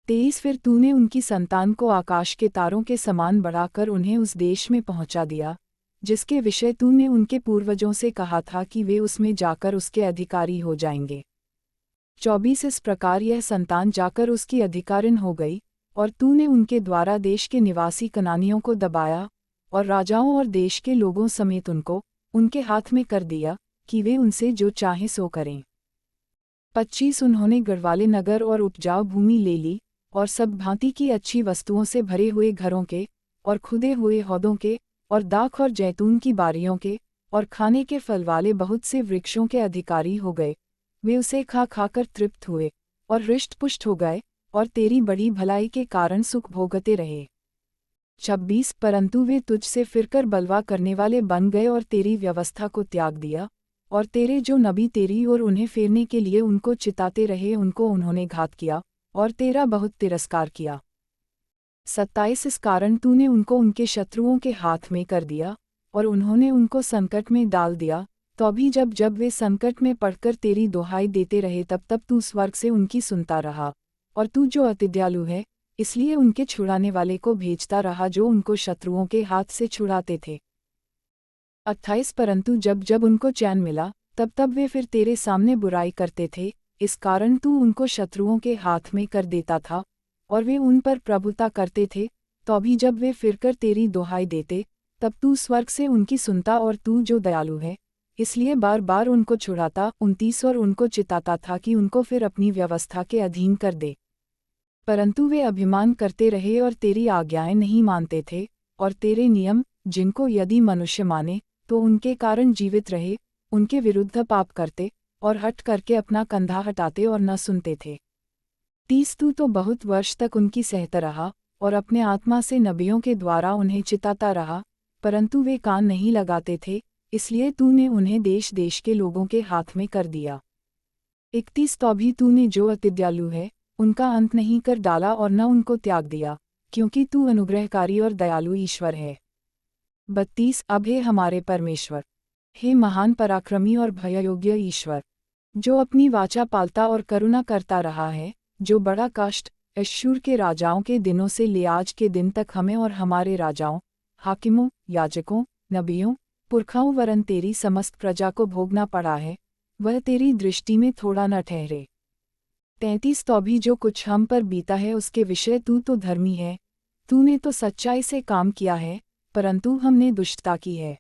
23 फिर तूने उनकी संतान को आकाश के तारों के समान बढ़ाकर उन्हें उस देश में पहुंचा दिया, जिसके विषय तूने उनके पूर्वजों से कहा था कि वे उसमें जाकर उसके अधिकारी हो जाएंगे। 24 इस प्रकार यह संतान जाकर उसकी अधिकारिन हो गई, और तूने उनके द्वारा देश के निवासी कनानियों को दबाया, और राजाओं और देश के लोगों समेत उनको उनके हाथ में कर दिया, कि वे उनसे जो चाहें सो करें। 25 उन्होंने गढ़वाले नगर और उपजाऊ भूमि ले ली, और सब भांति की अच्छी वस्तुओं से भरे हुए घरों के, और खुदे हुए हौदों के, और दाख और जैतून की बारियों के, और खाने के फल वाले बहुत से वृक्षों के अधिकारी हो गए। वे उसे खा खाकर तृप्त हुए, और हृष्ट पुष्ट हो गए, और तेरी बड़ी भलाई के कारण सुख भोगते रहे। 26 परंतु वे तुझसे फिरकर बलवा करने वाले बन गए और तेरी व्यवस्था को त्याग दिया, और तेरे जो नबी तेरी और उन्हें फेरने के लिए उनको चिताते रहे उनको उन्होंने घात किया, और तेरा बहुत तिरस्कार किया। 27 इस कारण तूने उनको उनके शत्रुओं के हाथ में कर दिया, और उन्होंने उनको संकट में डाल दिया। तो भी जब जब वे संकट में पड़कर तेरी दुहाई देते रहे तब तब तू स्वर्ग से उनकी सुनता रहा, और तू जो अति दयालु है, इसलिए उनके छुड़ाने वाले को भेजता रहा जो उनको शत्रुओं के हाथ से छुड़ाते थे। 28 परंतु जब जब उनको चैन मिला, तब तब वे फिर तेरे सामने बुराई करते थे, इस कारण तू उनको शत्रुओं के हाथ में कर देता था, और वे उन पर प्रभुता करते थे। तो भी जब वे फिरकर तेरी दुहाई देते, तब तू स्वर्ग से उनकी सुनता, और तू जो दयालु है, इसलिए बार बार उनको छुड़ाता। 29 और उनको चिताता था कि उनको फिर अपनी व्यवस्था के अधीन कर दे, परंतु वे अभिमान करते रहे और तेरी आज्ञाएं नहीं मानते थे, और तेरे नियम, जिनको यदि मनुष्य माने तो उनके कारण जीवित रहे, उनके विरुद्ध पाप करते, और हट करके अपना कंधा हटाते और न सुनते थे। 30 तू तो बहुत वर्ष तक उनकी सहता रहा, और अपने आत्मा से नबियों के द्वारा उन्हें चिताता रहा, परंतु वे कान नहीं लगाते थे, इसलिए तूने उन्हें देश देश के लोगों के हाथ में कर दिया। 31 तो भी तूने जो अति दयालु है, उनका अंत नहीं कर डाला और न उनको त्याग दिया, क्योंकि तू अनुग्रहकारी और दयालु ईश्वर है। 32 अब हे हमारे परमेश्वर, हे महान पराक्रमी और भययोग्य ईश्वर, जो अपनी वाचा पालता और करुणा करता रहा है, जो बड़ा कष्ट अश्शूर के राजाओं के दिनों से ले आज के दिन तक हमें और हमारे राजाओं, हाकिमों, याजकों, नबियों, पुरखाओं वरन तेरी समस्त प्रजा को भोगना पड़ा है, वह तेरी दृष्टि में थोड़ा न ठहरे। 33 तो भी जो कुछ हम पर बीता है उसके विषय तू तो धर्मी है, तूने तो सच्चाई से काम किया है, परंतु हमने दुष्टता की है।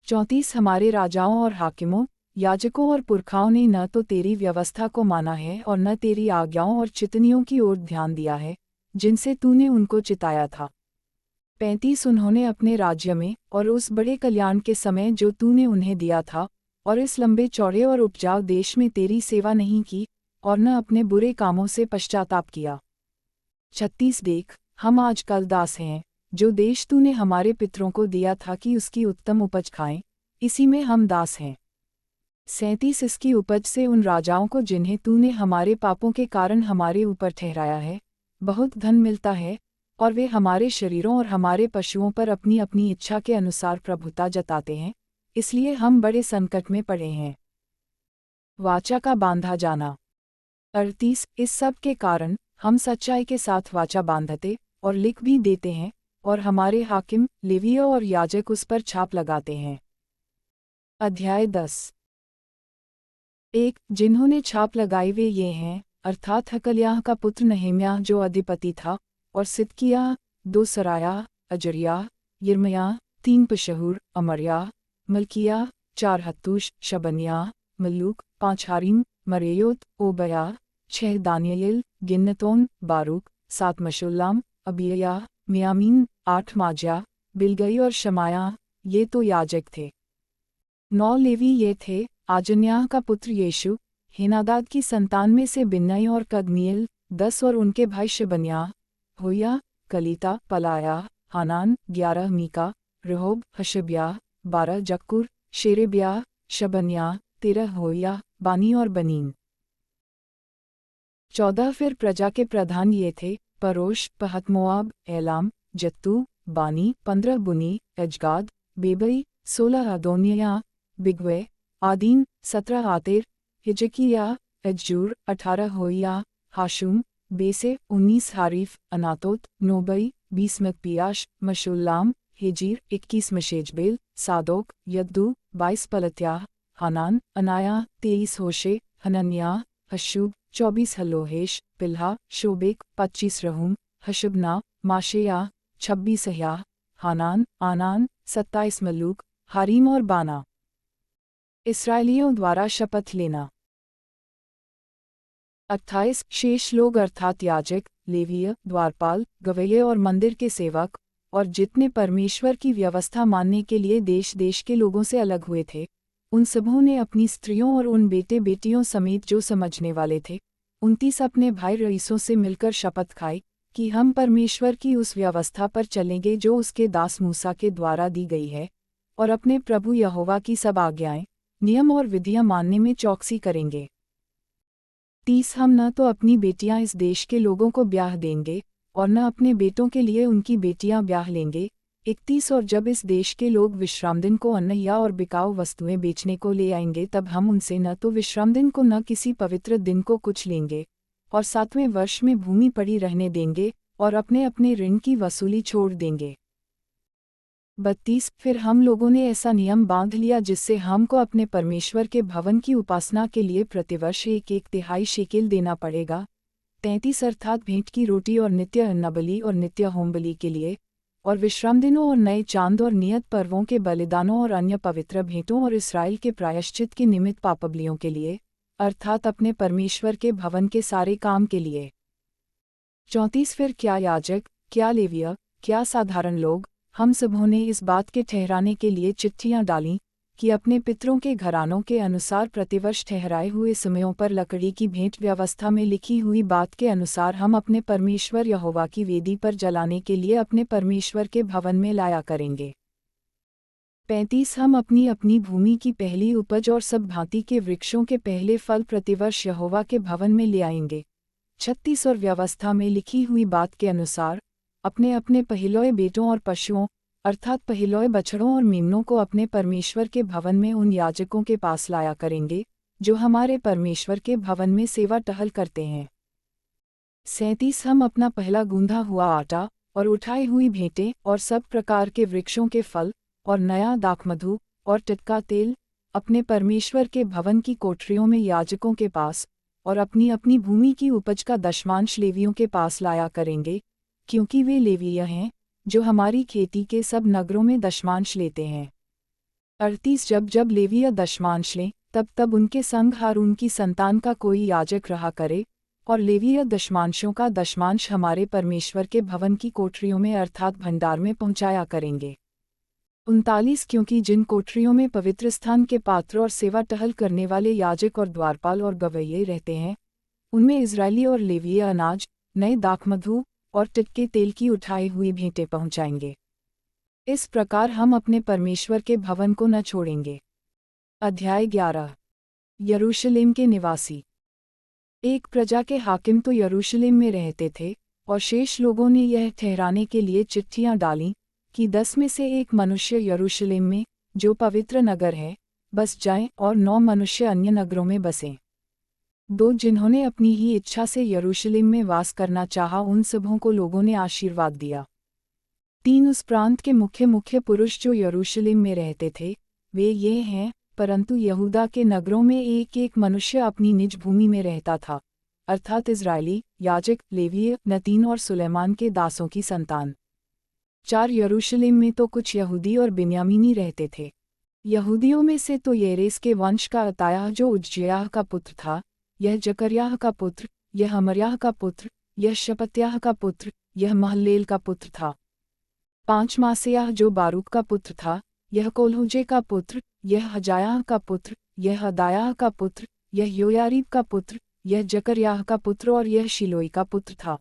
34 हमारे राजाओं और हाकिमों, याजकों और पुरखाओं ने न तो तेरी व्यवस्था को माना है और न तेरी आज्ञाओं और चितनियों की ओर ध्यान दिया है, जिनसे तूने उनको चिताया था। 35 उन्होंने अपने राज्य में और उस बड़े कल्याण के समय जो तूने उन्हें दिया था, और इस लंबे चौड़े और उपजाऊ देश में तेरी सेवा नहीं की, और न अपने बुरे कामों से पश्चाताप किया। 36 देख, हम आजकल दास हैं, जो देश तूने हमारे पितरों को दिया था कि उसकी उत्तम उपज खाएं, इसी में हम दास हैं। 37 इसकी उपज से उन राजाओं को जिन्हें तूने हमारे पापों के कारण हमारे ऊपर ठहराया है, बहुत धन मिलता है, और वे हमारे शरीरों और हमारे पशुओं पर अपनी अपनी इच्छा के अनुसार प्रभुता जताते हैं, इसलिए हम बड़े संकट में पड़े हैं। वाचा का बांधा जाना। 38 इस सब के कारण हम सच्चाई के साथ वाचा बांधते और लिख भी देते हैं, और हमारे हाकिम, लेवीय और याजक उस पर छाप लगाते हैं। अध्याय 10। 1 जिन्होंने छाप लगाई वे ये हैं, अर्थात हकल्याह का पुत्र नहेम्याह जो अधिपति था, और सिदकिय्याह, 2 सरायाह, अजर्याह, यिर्मयाह, 3 पशहूर, अमर्याह, मल्किय्याह, 4 हत्तूश, शबन्याह, मल्लूक, 5 हारिम, मरेयोत, ओबयाह, 6 दानियेल, गिन्नतोन, बारूक, 7 मशुल्लाम, अबिययाह, मियामीन, 8 माज्याह, बिलगई और शमायाह, ये तो याजक थे। 9 लेवी ये थे, आजन्याह का पुत्र यीशु, हेनादाद की संतान में से बिन्नई और कदमिएल, 10 और उनके भाई शबन्याह, होया, कलीता, पलाया, हानान, 11 मीका, रहोब, हशब्याह, 12 जक्कुर, शेरेब्याह, शबन्याह, 13 होया, बानी और बनीन। 14 फिर प्रजा के प्रधान ये थे, परोश, पहतमोआब, एलाम, जत्तू, बानी, 15 बुनी, अजगाद, बेबई, 16 अदोनिया, बिगवे, आदीन, 17 आतेर, हिजकिया, अज्जूर, 18 होया, हाशुम, बेसे, 19 हारिफ, अनातोत, नोबई, 20 मकपियाश, मशुल्लाम, हेजीर, 21 मशेजबेल, सादोक, यद्दू, 22 पलत्याह, हानान, अनाया, 23 होशे, हनन्याह, हशूब, 24 हल्लोहेश, पिल्हा, शोबेक, 25 रहूम, हशबना, माशेयाह, 26 अह्याह, हानान, आनान, 27 मल्लूक, हारीम और बाना। इसराइलियों द्वारा शपथ लेना। 28 शेष लोग अर्थात याजक, लेवीय, द्वारपाल, गवैये और मंदिर के सेवक, और जितने परमेश्वर की व्यवस्था मानने के लिए देश देश के लोगों से अलग हुए थे, उन सबों ने अपनी स्त्रियों और उन बेटे बेटियों समेत जो समझने वाले थे 29 अपने भाई रईसों से मिलकर शपथ खाई कि हम परमेश्वर की उस व्यवस्था पर चलेंगे जो उसके दास मूसा के द्वारा दी गई है, और अपने प्रभु यहोवा की सब आज्ञाएं, नियम और विधियां मानने में चौकसी करेंगे। 30 हम न तो अपनी बेटियां इस देश के लोगों को ब्याह देंगे और न अपने बेटों के लिए उनकी बेटियां ब्याह लेंगे। 31 और जब इस देश के लोग विश्रामदिन को अन्न या और बिकाऊ वस्तुएं बेचने को ले आएंगे तब हम उनसे न तो विश्रामदिन को न किसी पवित्र दिन को कुछ लेंगे, और 7वें वर्ष में भूमि पड़ी रहने देंगे और अपने अपने ऋण की वसूली छोड़ देंगे। 32 फिर हम लोगों ने ऐसा नियम बांध लिया जिससे हमको अपने परमेश्वर के भवन की उपासना के लिए प्रतिवर्ष 1/3 शेकेल देना पड़ेगा। 33 अर्थात भेंट की रोटी और नित्य अन्नबलि और नित्य होमबलि के लिए, और विश्रामदिनों और नए चांद और नियत पर्वों के बलिदानों और अन्य पवित्र भेंटों और इस्राएल के प्रायश्चित के निमित्त पापबलियों के लिए, अर्थात अपने परमेश्वर के भवन के सारे काम के लिए। 34 फिर क्या याजक, क्या लेविय, क्या साधारण लोग, हम सबों ने इस बात के ठहराने के लिए चिट्ठियां डालीं कि अपने पितरों के घरानों के अनुसार प्रतिवर्ष ठहराए हुए समयों पर लकड़ी की भेंट व्यवस्था में लिखी हुई बात के अनुसार हम अपने परमेश्वर यहोवा की वेदी पर जलाने के लिए अपने परमेश्वर के भवन में लाया करेंगे। 35 हम अपनी अपनी भूमि की पहली उपज और सब भांति के वृक्षों के पहले फल प्रतिवर्ष यहोवा के भवन में ले आएंगे। 36 और व्यवस्था में लिखी हुई बात के अनुसार अपने अपने पहिलौए बेटों और पशुओं अर्थात पहिलौए बछड़ों और मेमनों को अपने परमेश्वर के भवन में उन याजकों के पास लाया करेंगे जो हमारे परमेश्वर के भवन में सेवा टहल करते हैं। 37 हम अपना पहला गूंधा हुआ आटा और उठाई हुई भेंटें और सब प्रकार के वृक्षों के फल और नया दाखमधु और टटका तेल अपने परमेश्वर के भवन की कोठरियों में याजकों के पास और अपनी अपनी भूमि की उपज का दशमांश लेवियों के पास लाया करेंगे, क्योंकि वे लेवीय हैं जो हमारी खेती के सब नगरों में दशमांश लेते हैं। 38 जब जब लेवीय दशमांश लें तब तब उनके संग हारून की संतान का कोई याजक रहा करे, और लेवीय दशमांशों का दशमांश हमारे परमेश्वर के भवन की कोठरियों में अर्थात भंडार में पहुंचाया करेंगे। 39 क्योंकि जिन कोठरियों में पवित्र स्थान के पात्र और सेवा टहल करने वाले याजक और द्वारपाल और गवैये रहते हैं, उनमें इजरायली और लेवीय अनाज, नए दाखमधु और टटके तेल की उठाई हुई भेंटें पहुंचाएंगे। इस प्रकार हम अपने परमेश्वर के भवन को न छोड़ेंगे। अध्याय 11 यरूशलेम के निवासी। एक प्रजा के हाकिम तो यरूशलेम में रहते थे, और शेष लोगों ने यह ठहराने के लिए चिट्ठियां डालीं कि 10 में से एक मनुष्य यरूशलेम में, जो पवित्र नगर है, बस जाएं और 9 मनुष्य अन्य नगरों में बसें। 2 जिन्होंने अपनी ही इच्छा से यरूशलेम में वास करना चाहा उन सबों को लोगों ने आशीर्वाद दिया। 3 उस प्रांत के मुख्य मुख्य पुरुष जो यरूशलेम में रहते थे, वे ये हैं, परंतु यहूदा के नगरों में एक एक मनुष्य अपनी निज भूमि में रहता था, अर्थात इजरायली, याजक, लेवीय, नतीन और सुलेमान के दासों की संतान। 4 यरूशलेम में तो कुछ यहूदी और बिन्यामीनी रहते थे। यहूदियों में से तो येरेस के वंश का अतायाह जो उज्जियाह का पुत्र था, यह जकर्याह का पुत्र, यह अमर्याह का पुत्र, यह शपत्याह का पुत्र, यह महल्लेल का पुत्र था। 5 मासेयाह जो बारूक का पुत्र था, यह कोल्होजे का पुत्र, यह हजायाह का पुत्र, यह अदायाह का पुत्र, यह योयारीब का पुत्र, यह जकर्याह का पुत्र और यह शिलोई का पुत्र था।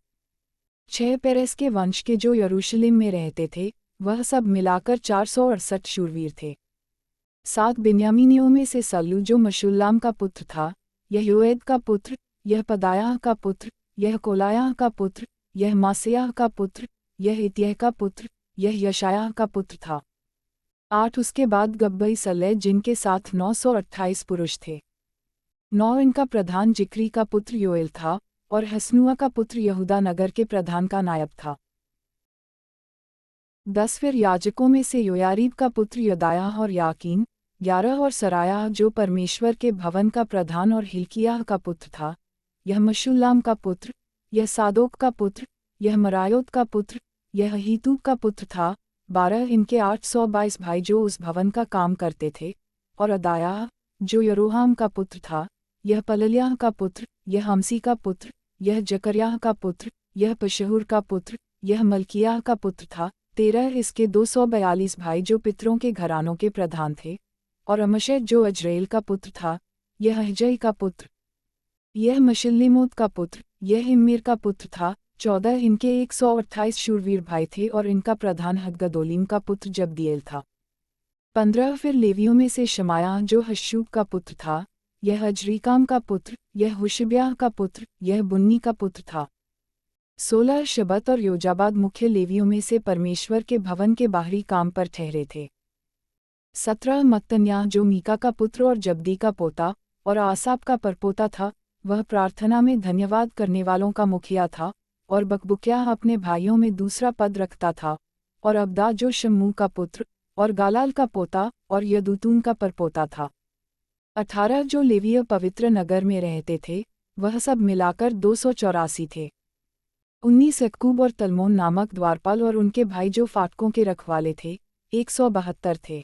6 पेरेस के वंश के जो यरूशलेम में रहते थे, वह सब मिलाकर 468 शूरवीर थे। 7 बिन्यामीनियों में से सल्लू जो मशुल्लाम का पुत्र था, यह योएद का पुत्र, यह पदायाह का पुत्र, यह कोलायाह का पुत्र, यह मासेयाह का पुत्र, यह इत्यह का पुत्र, यह यशायाह का पुत्र था। 8 उसके बाद गब्बई सल्लै जिनके साथ 928 पुरुष थे। 9 इनका प्रधान जिक्री का पुत्र योएल था, और हसनुआ का पुत्र यहूदा नगर के प्रधान का नायब था। 10 फिर याजकों में से योयारीब का पुत्र यदायाह और याकीन, 11 और सरायाह जो परमेश्वर के भवन का प्रधान और हिल्किय्याह का पुत्र था, यह मशुल्लाम का पुत्र, यह सादोक का पुत्र, यह मरायोत का पुत्र, यह अहीतूब का पुत्र था। 12 इनके 822 भाई जो उस भवन का काम करते थे, और अदायाह जो यरोहाम का पुत्र था, यह पलल्याह का पुत्र, यह हमसी का पुत्र, यह जकर्याह का पुत्र, यह पशहूर का पुत्र, यह मल्कियाह का पुत्र था। 13 इसके 242 भाई जो पितरों के घरानों के प्रधान थे, और अमशै जो अजरेल का पुत्र था, यह अहजई का पुत्र, यह मशिल्लिमोत का पुत्र, यह इम्मीर का पुत्र था। 14 इनके 128 शूरवीर भाई थे और इनका प्रधान हदगदोलीम का पुत्र जब्दिएल था। 15 फिर लेवियों में से शमायाह जो हशूब का पुत्र था, यह अजरीकाम का पुत्र, यह हुशब्याह का पुत्र, यह बुन्नी का पुत्र था। 16 शबत और योजाबाद मुख्य लेवियों में से परमेश्वर के भवन के बाहरी काम पर ठहरे थे। 17 मत्तन्याह जो मीका का पुत्र और जब्दी का पोता और आसाप का परपोता था, वह प्रार्थना में धन्यवाद करने वालों का मुखिया था, और बकबुक्याह अपने भाइयों में दूसरा पद रखता था, और अब्दा जो शम्मू का पुत्र और गालाल का पोता और यदूतून का परपोता था। 18 जो लेवीय पवित्र नगर में रहते थे, वह सब मिलाकर 284 थे। 19 यक्कूब और तलमोन नामक द्वारपाल और उनके भाई जो फाटकों के रखवाले थे, 172 थे।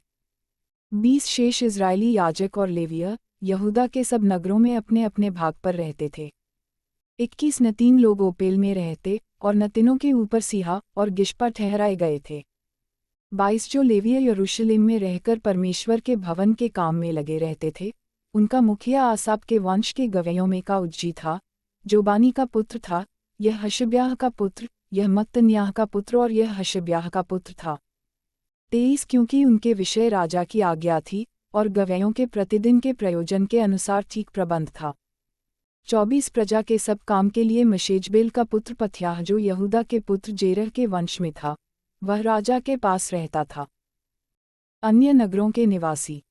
20 शेष इजरायली याजक और लेवीय यहूदा के सब नगरों में अपने अपने भाग पर रहते थे। 21 नतीन लोग ओपेल में रहते और नतीनों के ऊपर सीहा और गिशपा ठहराए गए थे। 22 जो लेवीय यरूशलेम में रहकर परमेश्वर के भवन के काम में लगे रहते थे, उनका मुखिया आसाप के वंश के गवैयों में का उज्जी था, जो बानी का पुत्र था, यह हशब्याह का पुत्र, यह मत्तन्याह का पुत्र और यह हशब्याह का पुत्र था। 23 क्योंकि उनके विषय राजा की आज्ञा थी और गवैयों के प्रतिदिन के प्रयोजन के अनुसार ठीक प्रबंध था। 24 प्रजा के सब काम के लिए मशेजबेल का पुत्र पथ्याह जो यहूदा के पुत्र जेरह के वंश में था, वह राजा के पास रहता था। अन्य नगरों के निवासी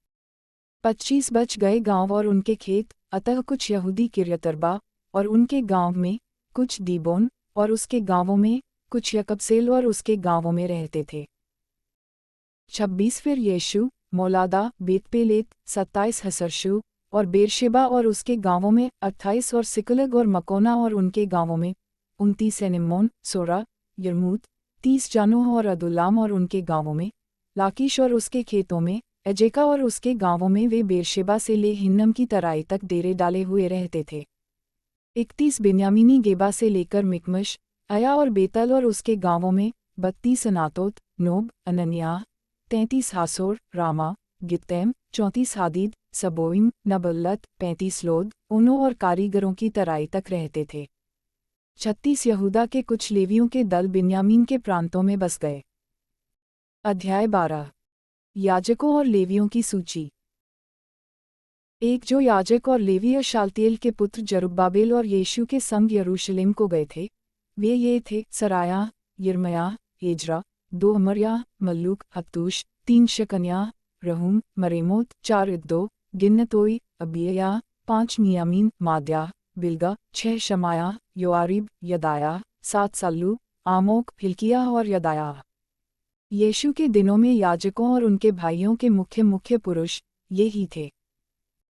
25 बच गए गांव और उनके खेत, अतः कुछ यहूदी किर्यतर्बा और उनके गांव में, कुछ दीबोन और उसके गांवों में, कुछ यकबसेल और उसके गांवों में रहते थे। 26 फिर यीशु, मोलादा, बेतपेलेत, 27 हसरशू और बेरशेबा और उसके गांवों में, 28 और सिकलग और मकोना और उनके गांवों में, 29 एनिम्मोन, सोरा, यर्मूत, 30 जानोह और अदुल्लाम और उनके गांवों में, लाकीश और उसके खेतों में, एजेका और उसके गांवों में। वे बेरशेबा से ले हिन्नम की तराई तक डेरे डाले हुए रहते थे। 31 बिन्यामीनी गेबा से लेकर मिकमश, अया और बेतल और उसके गांवों में, 32 अनातोत, नोब, अनन्याह, 33 हासोर, रामा, गित्तैम, 34 हादीद, सबोइम, नबल्लत, 35 लोद, ओनो और कारीगरों की तराई तक रहते थे। 36 यहूदा के कुछ लेवियों के दल बिन्यामीन के प्रांतों में बस गए। अध्याय 12 याजकों और लेवियों की सूची। 1 जो याजक और लेवीय शालतिएल के पुत्र जरुब्बाबेल और यीशु के संग यरूशलेम को गए थे, वे ये थे: सरायाह, यिर्मयाह, एजरा, 2 अमर्याह, मल्लूक, हत्तूश, 3 शकन्याह, रहूम, मरेमोत, 4 इद्दो, गिन्नतोई, अबिययाह, 5 मियामीन, माद्याह, बिल्गा, 6 शमायाह, योआरीब, यदायाह, 7 सल्लू, आमोक, हिल्कियाह और यदायाह। यीशु के दिनों में याजकों और उनके भाइयों के मुख्य पुरुष ये ही थे।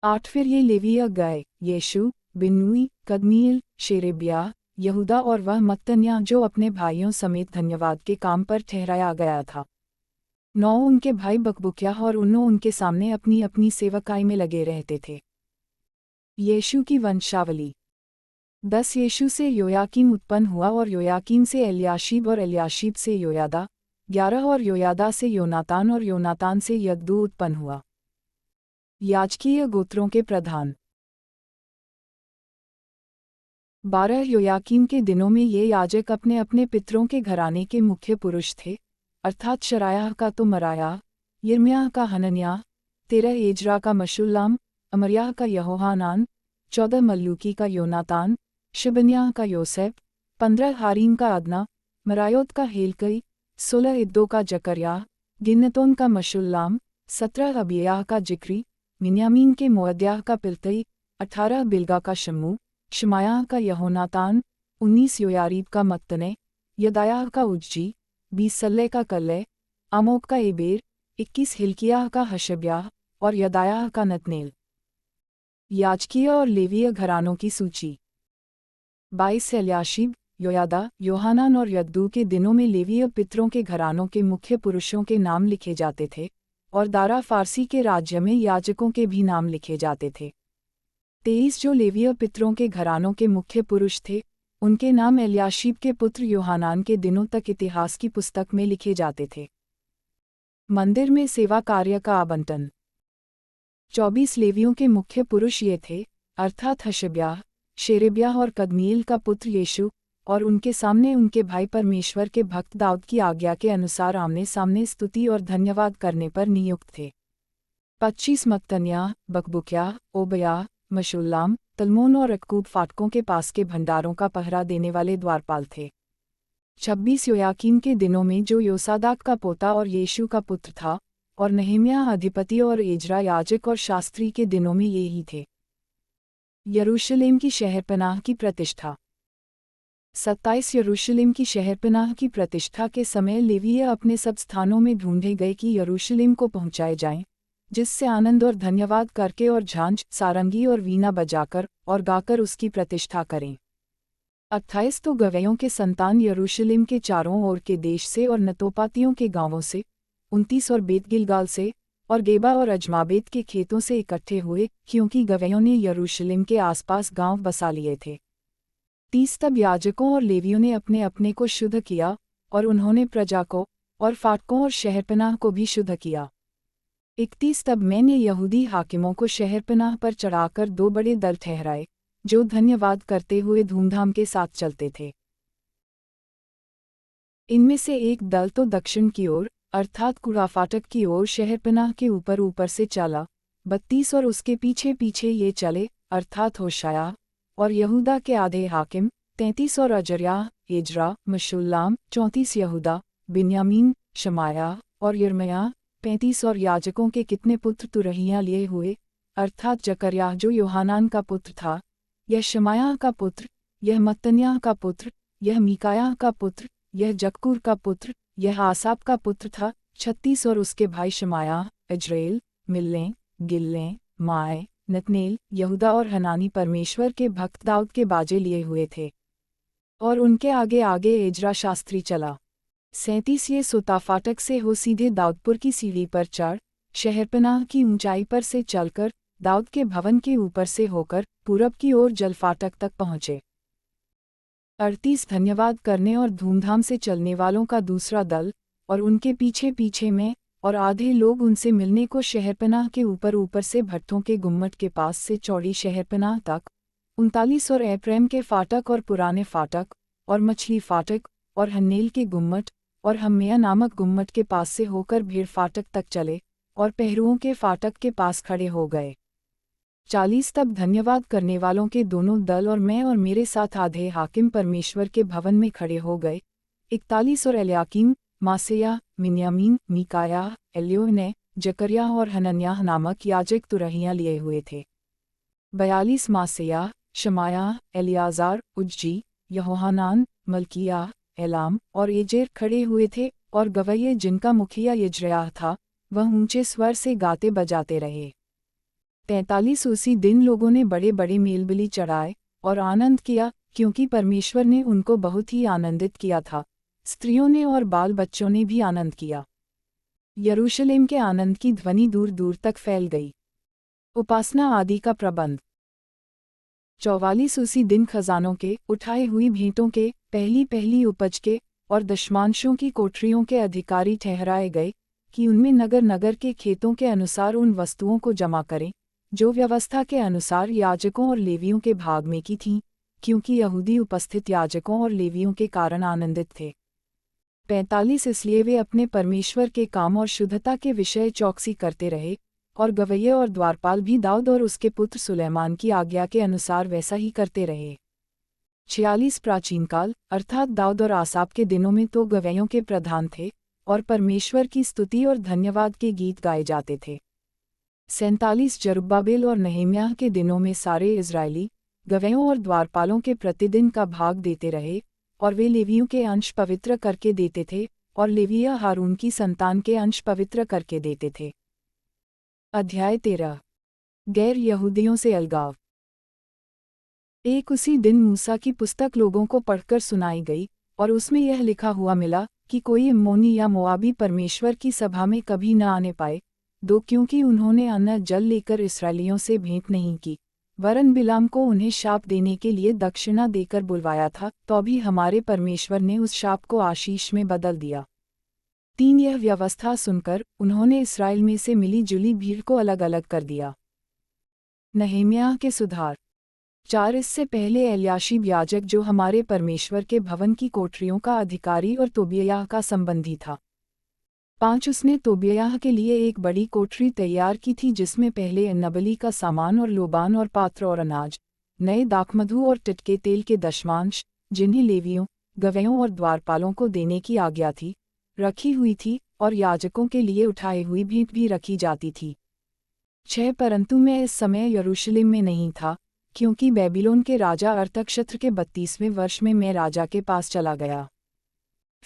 8 फिर ये लेवीय गए: यीशु, बिन्नुई, कदमीएल, शेरेब्याह, यहूदा और वह मत्तन्याह जो अपने भाइयों समेत धन्यवाद के काम पर ठहराया गया था। 9 उनके भाई बकबुक्याह और उन्नो उनके सामने अपनी अपनी सेवकाई में लगे रहते थे। यीशु की वंशावली। 10 यीशु से योयाकीम उत्पन्न हुआ और योयाकीम से एल्याशीब और एल्याशीब से योयादा, 11 और योयादा से योनातान और योनातान से यद्दू उत्पन्न हुआ। याजकीय गोत्रों के प्रधान। 12 योयाकीम के दिनों में ये याजक अपने अपने पितरों के घराने के मुख्य पुरुष थे, अर्थात शरायाह का तो मरायाह, यिर्मयाह का हनन्याह, 13 एजरा का मशुल्लाम, अमर्याह का यहोहानान, 14 मल्लूकी का योनातान, शिबन्याह का योसेफ, 15 हारीम का अदना, मरायोत का हेलकई, 16 इद्दो का जकर्याह, गिन्नतोन का मशुल्लाम, 17 अबियाह का जिक्री, मिन्यामीन के मोअद्याह का पिल्तई, 18 बिल्गा का शम्मू, शमायाह का यहोनातान, 19 योयारीब का मत्तने, यदायाह का उज्जी, 20 सल्ले का कल्ले, आमोक का एबेर, 21 हिल्कियाह का हशब्याह और यदायाह का नतनेल। याजकीय और लेवीय घरानों की सूची। 22 एल्याशीब, योयादा, योहानान और यद्दू के दिनों में लेवीय पितरों के घरानों के मुख्य पुरुषों के नाम लिखे जाते थे, और दारा फारसी के राज्य में याजकों के भी नाम लिखे जाते थे। 23 जो लेवीय पितरों के घरानों के मुख्य पुरुष थे, उनके नाम एल्याशीब के पुत्र योहानान के दिनों तक इतिहास की पुस्तक में लिखे जाते थे। मंदिर में सेवा कार्य का आवंटन। 24 लेवियों के मुख्य पुरुष ये थे, अर्थात हशब्याह, शेरेब्याह और कदमीएल का पुत्र यीशु, और उनके सामने उनके भाई परमेश्वर के भक्त दाऊद की आज्ञा के अनुसार आमने सामने स्तुति और धन्यवाद करने पर नियुक्त थे। 25 मत्तन्याह, बकबुक्याह, ओबयाह, मशुल्लाम, तलमोन और अक्कूब फाटकों के पास के भंडारों का पहरा देने वाले द्वारपाल थे। 26 योयाकीम के दिनों में जो योसादाक का पोता और यीशु का पुत्र था, और नहम्याह अधिपति और एजरा याजक और शास्त्री के दिनों में ये ही थे। यरूशलेम की शहरपनाह की प्रतिष्ठा। 27 यरूशलेम की शहरपनाह की प्रतिष्ठा के समय लेवीय अपने सब स्थानों में ढूंढे गए कि यरूशलेम को पहुंचाए जाएं, जिससे आनंद और धन्यवाद करके और झांझ, सारंगी और वीणा बजाकर और गाकर उसकी प्रतिष्ठा करें। 28 तो गवैयों के संतान यरूशलेम के चारों ओर के देश से और नतोपातियों के गांवों से, 29 और बेत गिलगाल से, और गेबा और अजमाबेत के खेतों से इकट्ठे हुए, क्योंकि गवैयों ने यरूशलेम के आसपास गांव बसा लिए थे। 30 तब याजकों और लेवियों ने अपने अपने को शुद्ध किया, और उन्होंने प्रजा को और फाटकों और शहरपनाह को भी शुद्ध किया। 31 तब मैंने यहूदी हाकिमों को शहरपनाह पर चढ़ाकर 2 बड़े दल ठहराए, जो धन्यवाद करते हुए धूमधाम के साथ चलते थे। इनमें से एक दल तो दक्षिण की ओर, अर्थात कुड़ा फाटक की ओर शहरपनाह के ऊपर ऊपर से चला, 32 और उसके पीछे पीछे ये चले, अर्थात होशाया और यहूदा के आधे हाकिम, 33 और अजर्याह, एजरा, मशुल्लाम, 34 यहूदा, बिन्यामीन, शमाया और यिर्मयाह, 35 और याजकों के कितने पुत्र तुरहियां लिए हुए, अर्थात जकर्याह जो योहानान का पुत्र था, यह शमायाह का पुत्र, यह मत्तन्याह का पुत्र, यह मीकायाह का पुत्र, यह जक्कूर का पुत्र, यह आसाप का पुत्र था, 36 और उसके भाई शमायाह, अजरेल, मिल्लें, गिल्लें, माए, नतनेल, यहूदा और हनानी परमेश्वर के भक्त दाऊद के बाजे लिए हुए थे। और उनके आगे आगे एजरा शास्त्री चला। 37 ये सोता फाटक से हो सीधे दाऊदपुर की सीढ़ी पर चढ़, शहरपनाह की ऊंचाई पर से चलकर, दाऊद के भवन के ऊपर से होकर, पूरब की ओर जलफाटक तक पहुँचे। 38 धन्यवाद करने और धूमधाम से चलने वालों का दूसरा दल, और उनके पीछे पीछे में, और आधे लोग उनसे मिलने को शहरपनाह के ऊपर ऊपर से भट्ठों के गुम्मट के पास से चौड़ी शहरपनाह तक, 39 और एप्रैम के फाटक और पुराने फाटक, और मछली फाटक, और हन्नेल के गुम्मट, और हम्मेया नामक गुम्मट के पास से होकर भीड़ फाटक तक चले, और पहरुओं के फाटक के पास खड़े हो गए। 40 तब धन्यवाद करने वालों के दोनों दल और मैं और मेरे साथ आधे हाकिम परमेश्वर के भवन में खड़े हो गए। 41 और एलयाकीम, मासेयाह, मिन्यामीन, मीकायाह, एल्योने, जकर्याह और हनन्याह नामक याजक तुरहियां लिए हुए थे। 42 मासेयाह, शमायाह, एलियाजार, उज्जी, यहोहानान, मल्कियाह, एलाम और एजेर खड़े हुए थे, और गवैये जिनका मुखिया यजरयाह था, वह ऊंचे स्वर से गाते बजाते रहे। 43 उसी दिन लोगों ने बड़े बड़े मेलबलि चढ़ाए और आनंद किया, क्योंकि परमेश्वर ने उनको बहुत ही आनंदित किया था। स्त्रियों ने और बाल बच्चों ने भी आनंद किया। यरूशलेम के आनंद की ध्वनि दूर दूर तक फैल गई। उपासना आदि का प्रबंध। 44 उसी दिन खजानों के, उठाए हुई भेंटों के, पहली पहली उपज के और दशमांशों की कोठरियों के अधिकारी ठहराए गए, कि उनमें नगर नगर के खेतों के अनुसार उन वस्तुओं को जमा करें, जो व्यवस्था के अनुसार याजकों और लेवियों के भाग में की थीं, क्योंकि यहूदी उपस्थित याजकों और लेवियों के कारण आनंदित थे। 45 इसलिए वे अपने परमेश्वर के काम और शुद्धता के विषय चौकसी करते रहे, और गवैये और द्वारपाल भी दाऊद और उसके पुत्र सुलैमान की आज्ञा के अनुसार वैसा ही करते रहे। 46 प्राचीनकाल, अर्थात दाऊद और आसाप के दिनों में तो गवैयों के प्रधान थे, और परमेश्वर की स्तुति और धन्यवाद के गीत गाए जाते थे। 47 जरुब्बाबेल और नहम्याह के दिनों में सारे इज़राइली, गवैयों और द्वारपालों के प्रतिदिन का भाग देते रहे, और वे लेवियों के अंश पवित्र करके देते थे, और लेवीय हारून की संतान के अंश पवित्र करके देते थे। अध्याय 13। गैर यहूदियों से अलगाव। एक उसी दिन मूसा की पुस्तक लोगों को पढ़कर सुनाई गई, और उसमें यह लिखा हुआ मिला कि कोई अम्मोनी या मोआबी परमेश्वर की सभा में कभी न आने पाए, क्योंकि उन्होंने अन्न जल लेकर इस्राएलियों से भेंट नहीं की, वरन बिलाम को उन्हें शाप देने के लिए दक्षिणा देकर बुलवाया था, तो भी हमारे परमेश्वर ने उस शाप को आशीष में बदल दिया। 3 यह व्यवस्था सुनकर उन्होंने इस्राएल में से मिली जुली भीड़ को अलग अलग कर दिया। नहम्याह के सुधार। 4 इससे पहले एलयाशीब याजक, जो हमारे परमेश्वर के भवन की कोठरियों का अधिकारी और तोबियाह का संबंधी था। 5 उसने तोबियाह के लिए एक बड़ी कोठरी तैयार की थी, जिसमें पहले अन्नबलि का सामान और लोबान और पात्र और अनाज, नए दाखमधु और टटके तेल के दशमांश, जिन्हें लेवियों, गवैयों और द्वारपालों को देने की आज्ञा थी, रखी हुई थी, और याजकों के लिए उठाई हुई भेंट भी रखी जाती थी। 6 परंतु मैं इस समय यरूशलेम में नहीं था, क्योंकि बेबीलोन के राजा अर्थक्षेत्र के 32वें वर्ष में मैं राजा के पास चला गया।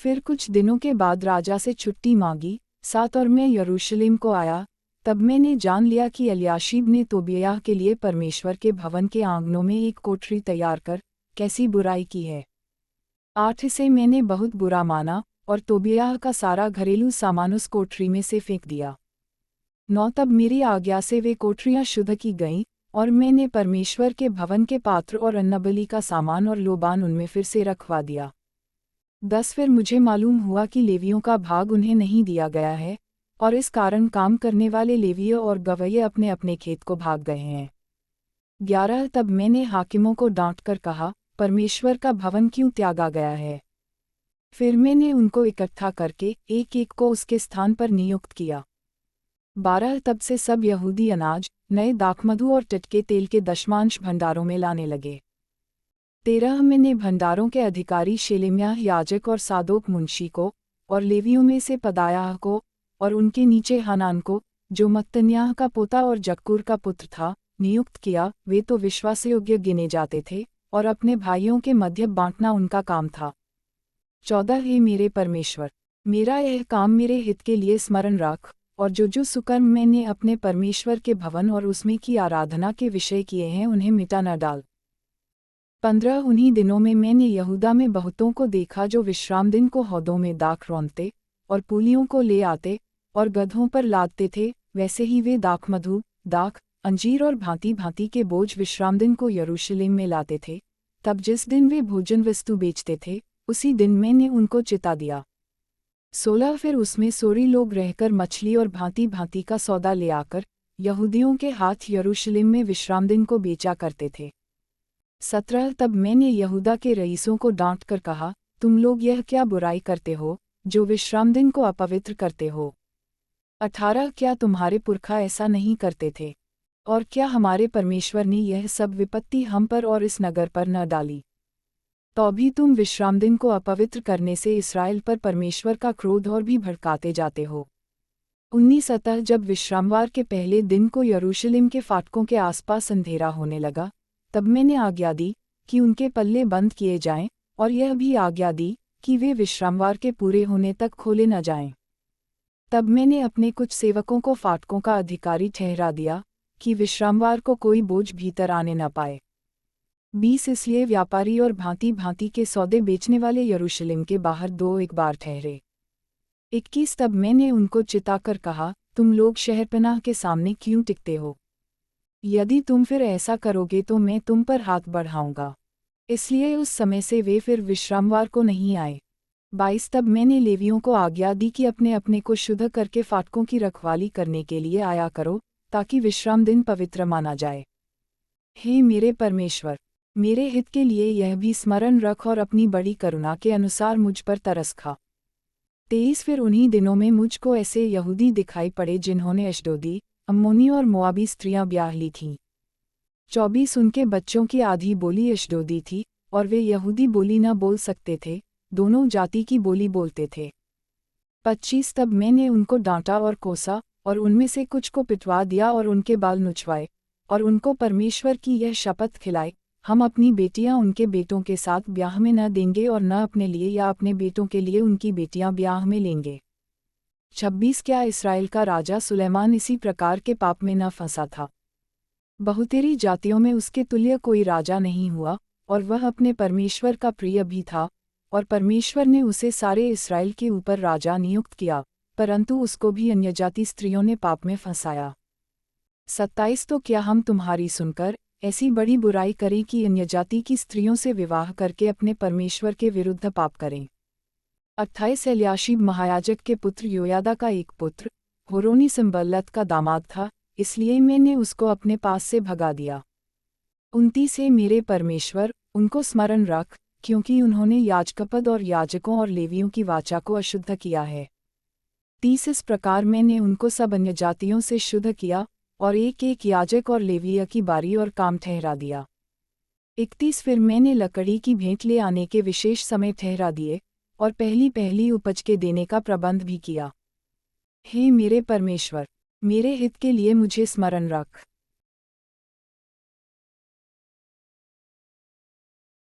फिर कुछ दिनों के बाद राजा से छुट्टी मांगी, 7 और मैं यरूशलेम को आया। तब मैंने जान लिया कि एलयाशीब ने तोबियाह के लिए परमेश्वर के भवन के आंगनों में एक कोठरी तैयार कर कैसी बुराई की है। 8 इसे मैंने बहुत बुरा माना, और तोबियाह का सारा घरेलू सामान उस कोठरी में से फेंक दिया। 9 तब मेरी आज्ञा से वे कोठरियां शुद्ध की गईं, और मैंने परमेश्वर के भवन के पात्र और अन्नबलि का सामान और लोबान उनमें फिर से रखवा दिया। 10 फिर मुझे मालूम हुआ कि लेवियों का भाग उन्हें नहीं दिया गया है, और इस कारण काम करने वाले लेवीय और गवैये अपने अपने खेत को भाग गए हैं। 11 तब मैंने हाकिमों को डांट कर कहा, परमेश्वर का भवन क्यों त्यागा गया है। फिर मैंने उनको इकट्ठा करके एक एक को उसके स्थान पर नियुक्त किया। 12 तब से सब यहूदी अनाज, नए दाखमधु और टटके तेल के दशमांश भंडारों में लाने लगे। 13 मैंने भंडारों के अधिकारी शेलेम्याह याजक और सादोक मुंशी को, और लेवियों में से पदायाह को, और उनके नीचे हनान को, जो मत्तन्याह का पोता और जक्कूर का पुत्र था, नियुक्त किया। वे तो विश्वासयोग्य गिने जाते थे, और अपने भाइयों के मध्य बांटना उनका काम था। 14 हे मेरे परमेश्वर, मेरा यह काम मेरे हित के लिए स्मरण रख, और जो सुकर्म मैंने अपने परमेश्वर के भवन और उसमें की आराधना के विषय किए हैं उन्हें मिटा न डाल। 15 उन्हीं दिनों में मैंने यहूदा में बहुतों को देखा जो विश्राम दिन को हौदों में दाख रौंदते और पूलियों को ले आते और गधों पर लादते थे, वैसे ही वे दाखमधु, दाख, अंजीर और भांति भांति के बोझ विश्राम दिन को यरूशलेम में लाते थे। तब जिस दिन वे भोजन वस्तु बेचते थे, उसी दिन मैंने उनको चिता दिया। 16 फिर उसमें सोरी लोग रहकर मछली और भांति भांति का सौदा ले आकर यहूदियों के हाथ यरूशलेम में विश्राम दिन को बेचा करते थे। 17 तब मैंने यहूदा के रईसों को डांट कर कहा, तुम लोग यह क्या बुराई करते हो, जो विश्राम दिन को अपवित्र करते हो। 18 क्या तुम्हारे पुरखा ऐसा नहीं करते थे, और क्या हमारे परमेश्वर ने यह सब विपत्ति हम पर और इस नगर पर न डाली। तो भी तुम विश्राम दिन को अपवित्र करने से इस्राएल पर परमेश्वर का क्रोध और भी भड़काते जाते हो। 19 अतः जब विश्रामवार के पहले दिन को यरूशलेम के फाटकों के आसपास अंधेरा होने लगा, तब मैंने आज्ञा दी कि उनके पल्ले बंद किए जाएं, और यह भी आज्ञा दी कि वे विश्रामवार के पूरे होने तक खोले न जाएं। तब मैंने अपने कुछ सेवकों को फाटकों का अधिकारी ठहरा दिया कि विश्रामवार को कोई बोझ भीतर आने न पाए। 20 इसलिए व्यापारी और भांति भांति के सौदे बेचने वाले यरूशलेम के बाहर 2-1 बार ठहरे। 21 तब मैंने उनको चिताकर कहा, तुम लोग शहरपनाह के सामने क्यों टिकते हो। यदि तुम फिर ऐसा करोगे तो मैं तुम पर हाथ बढ़ाऊंगा। इसलिए उस समय से वे फिर विश्रामवार को नहीं आए। 22 तब मैंने लेवियों को आज्ञा दी कि अपने अपने को शुद्ध करके फाटकों की रखवाली करने के लिए आया करो, ताकि विश्राम दिन पवित्र माना जाए। हे मेरे परमेश्वर, मेरे हित के लिए यह भी स्मरण रख और अपनी बड़ी करुणा के अनुसार मुझ पर तरस खा। 23 फिर उन्हीं दिनों में मुझको ऐसे यहूदी दिखाई पड़े जिन्होंने अश्दोदी, अम्मोनी और मोआबी स्त्रियां ब्याह ली थीं। 24 उनके बच्चों की आधी बोली अश्दोदी थी, और वे यहूदी बोली न बोल सकते थे, दोनों जाति की बोली बोलते थे। 25 तब मैंने उनको डांटा और कोसा, और उनमें से कुछ को पिटवा दिया और उनके बाल नुचवाए, और उनको परमेश्वर की यह शपथ खिलाई, हम अपनी बेटियां उनके बेटों के साथ ब्याह में न देंगे और न अपने लिए या अपने बेटों के लिए उनकी बेटियां ब्याह में लेंगे। 26 क्या इस्राएल का राजा सुलेमान इसी प्रकार के पाप में न फंसा था? बहुतेरी जातियों में उसके तुल्य कोई राजा नहीं हुआ, और वह अपने परमेश्वर का प्रिय भी था, और परमेश्वर ने उसे सारे इस्राएल के ऊपर राजा नियुक्त किया, परंतु उसको भी अन्यजाति स्त्रियों ने पाप में फंसाया। 27 तो क्या हम तुम्हारी सुनकर ऐसी बड़ी बुराई करें कि अन्यजाति की स्त्रियों से विवाह करके अपने परमेश्वर के विरुद्ध पाप करें? 28 एल्याशीब महायाजक के पुत्र योयादा का एक पुत्र होरोनी संबल्लत का दामाद था, इसलिए मैंने उसको अपने पास से भगा दिया। 29 है मेरे परमेश्वर, उनको स्मरण रख, क्योंकि उन्होंने याजकपद और याजकों और लेवियों की वाचा को अशुद्ध किया है। 30 इस प्रकार मैंने उनको सब अन्यजातियों से शुद्ध किया, और एक एक याजक और लेवीय की बारी और काम ठहरा दिया। 31 फिर मैंने लकड़ी की भेंट ले आने के विशेष समय ठहरा दिए, और पहली पहली उपज के देने का प्रबंध भी किया। हे मेरे परमेश्वर, मेरे हित के लिए मुझे स्मरण रख।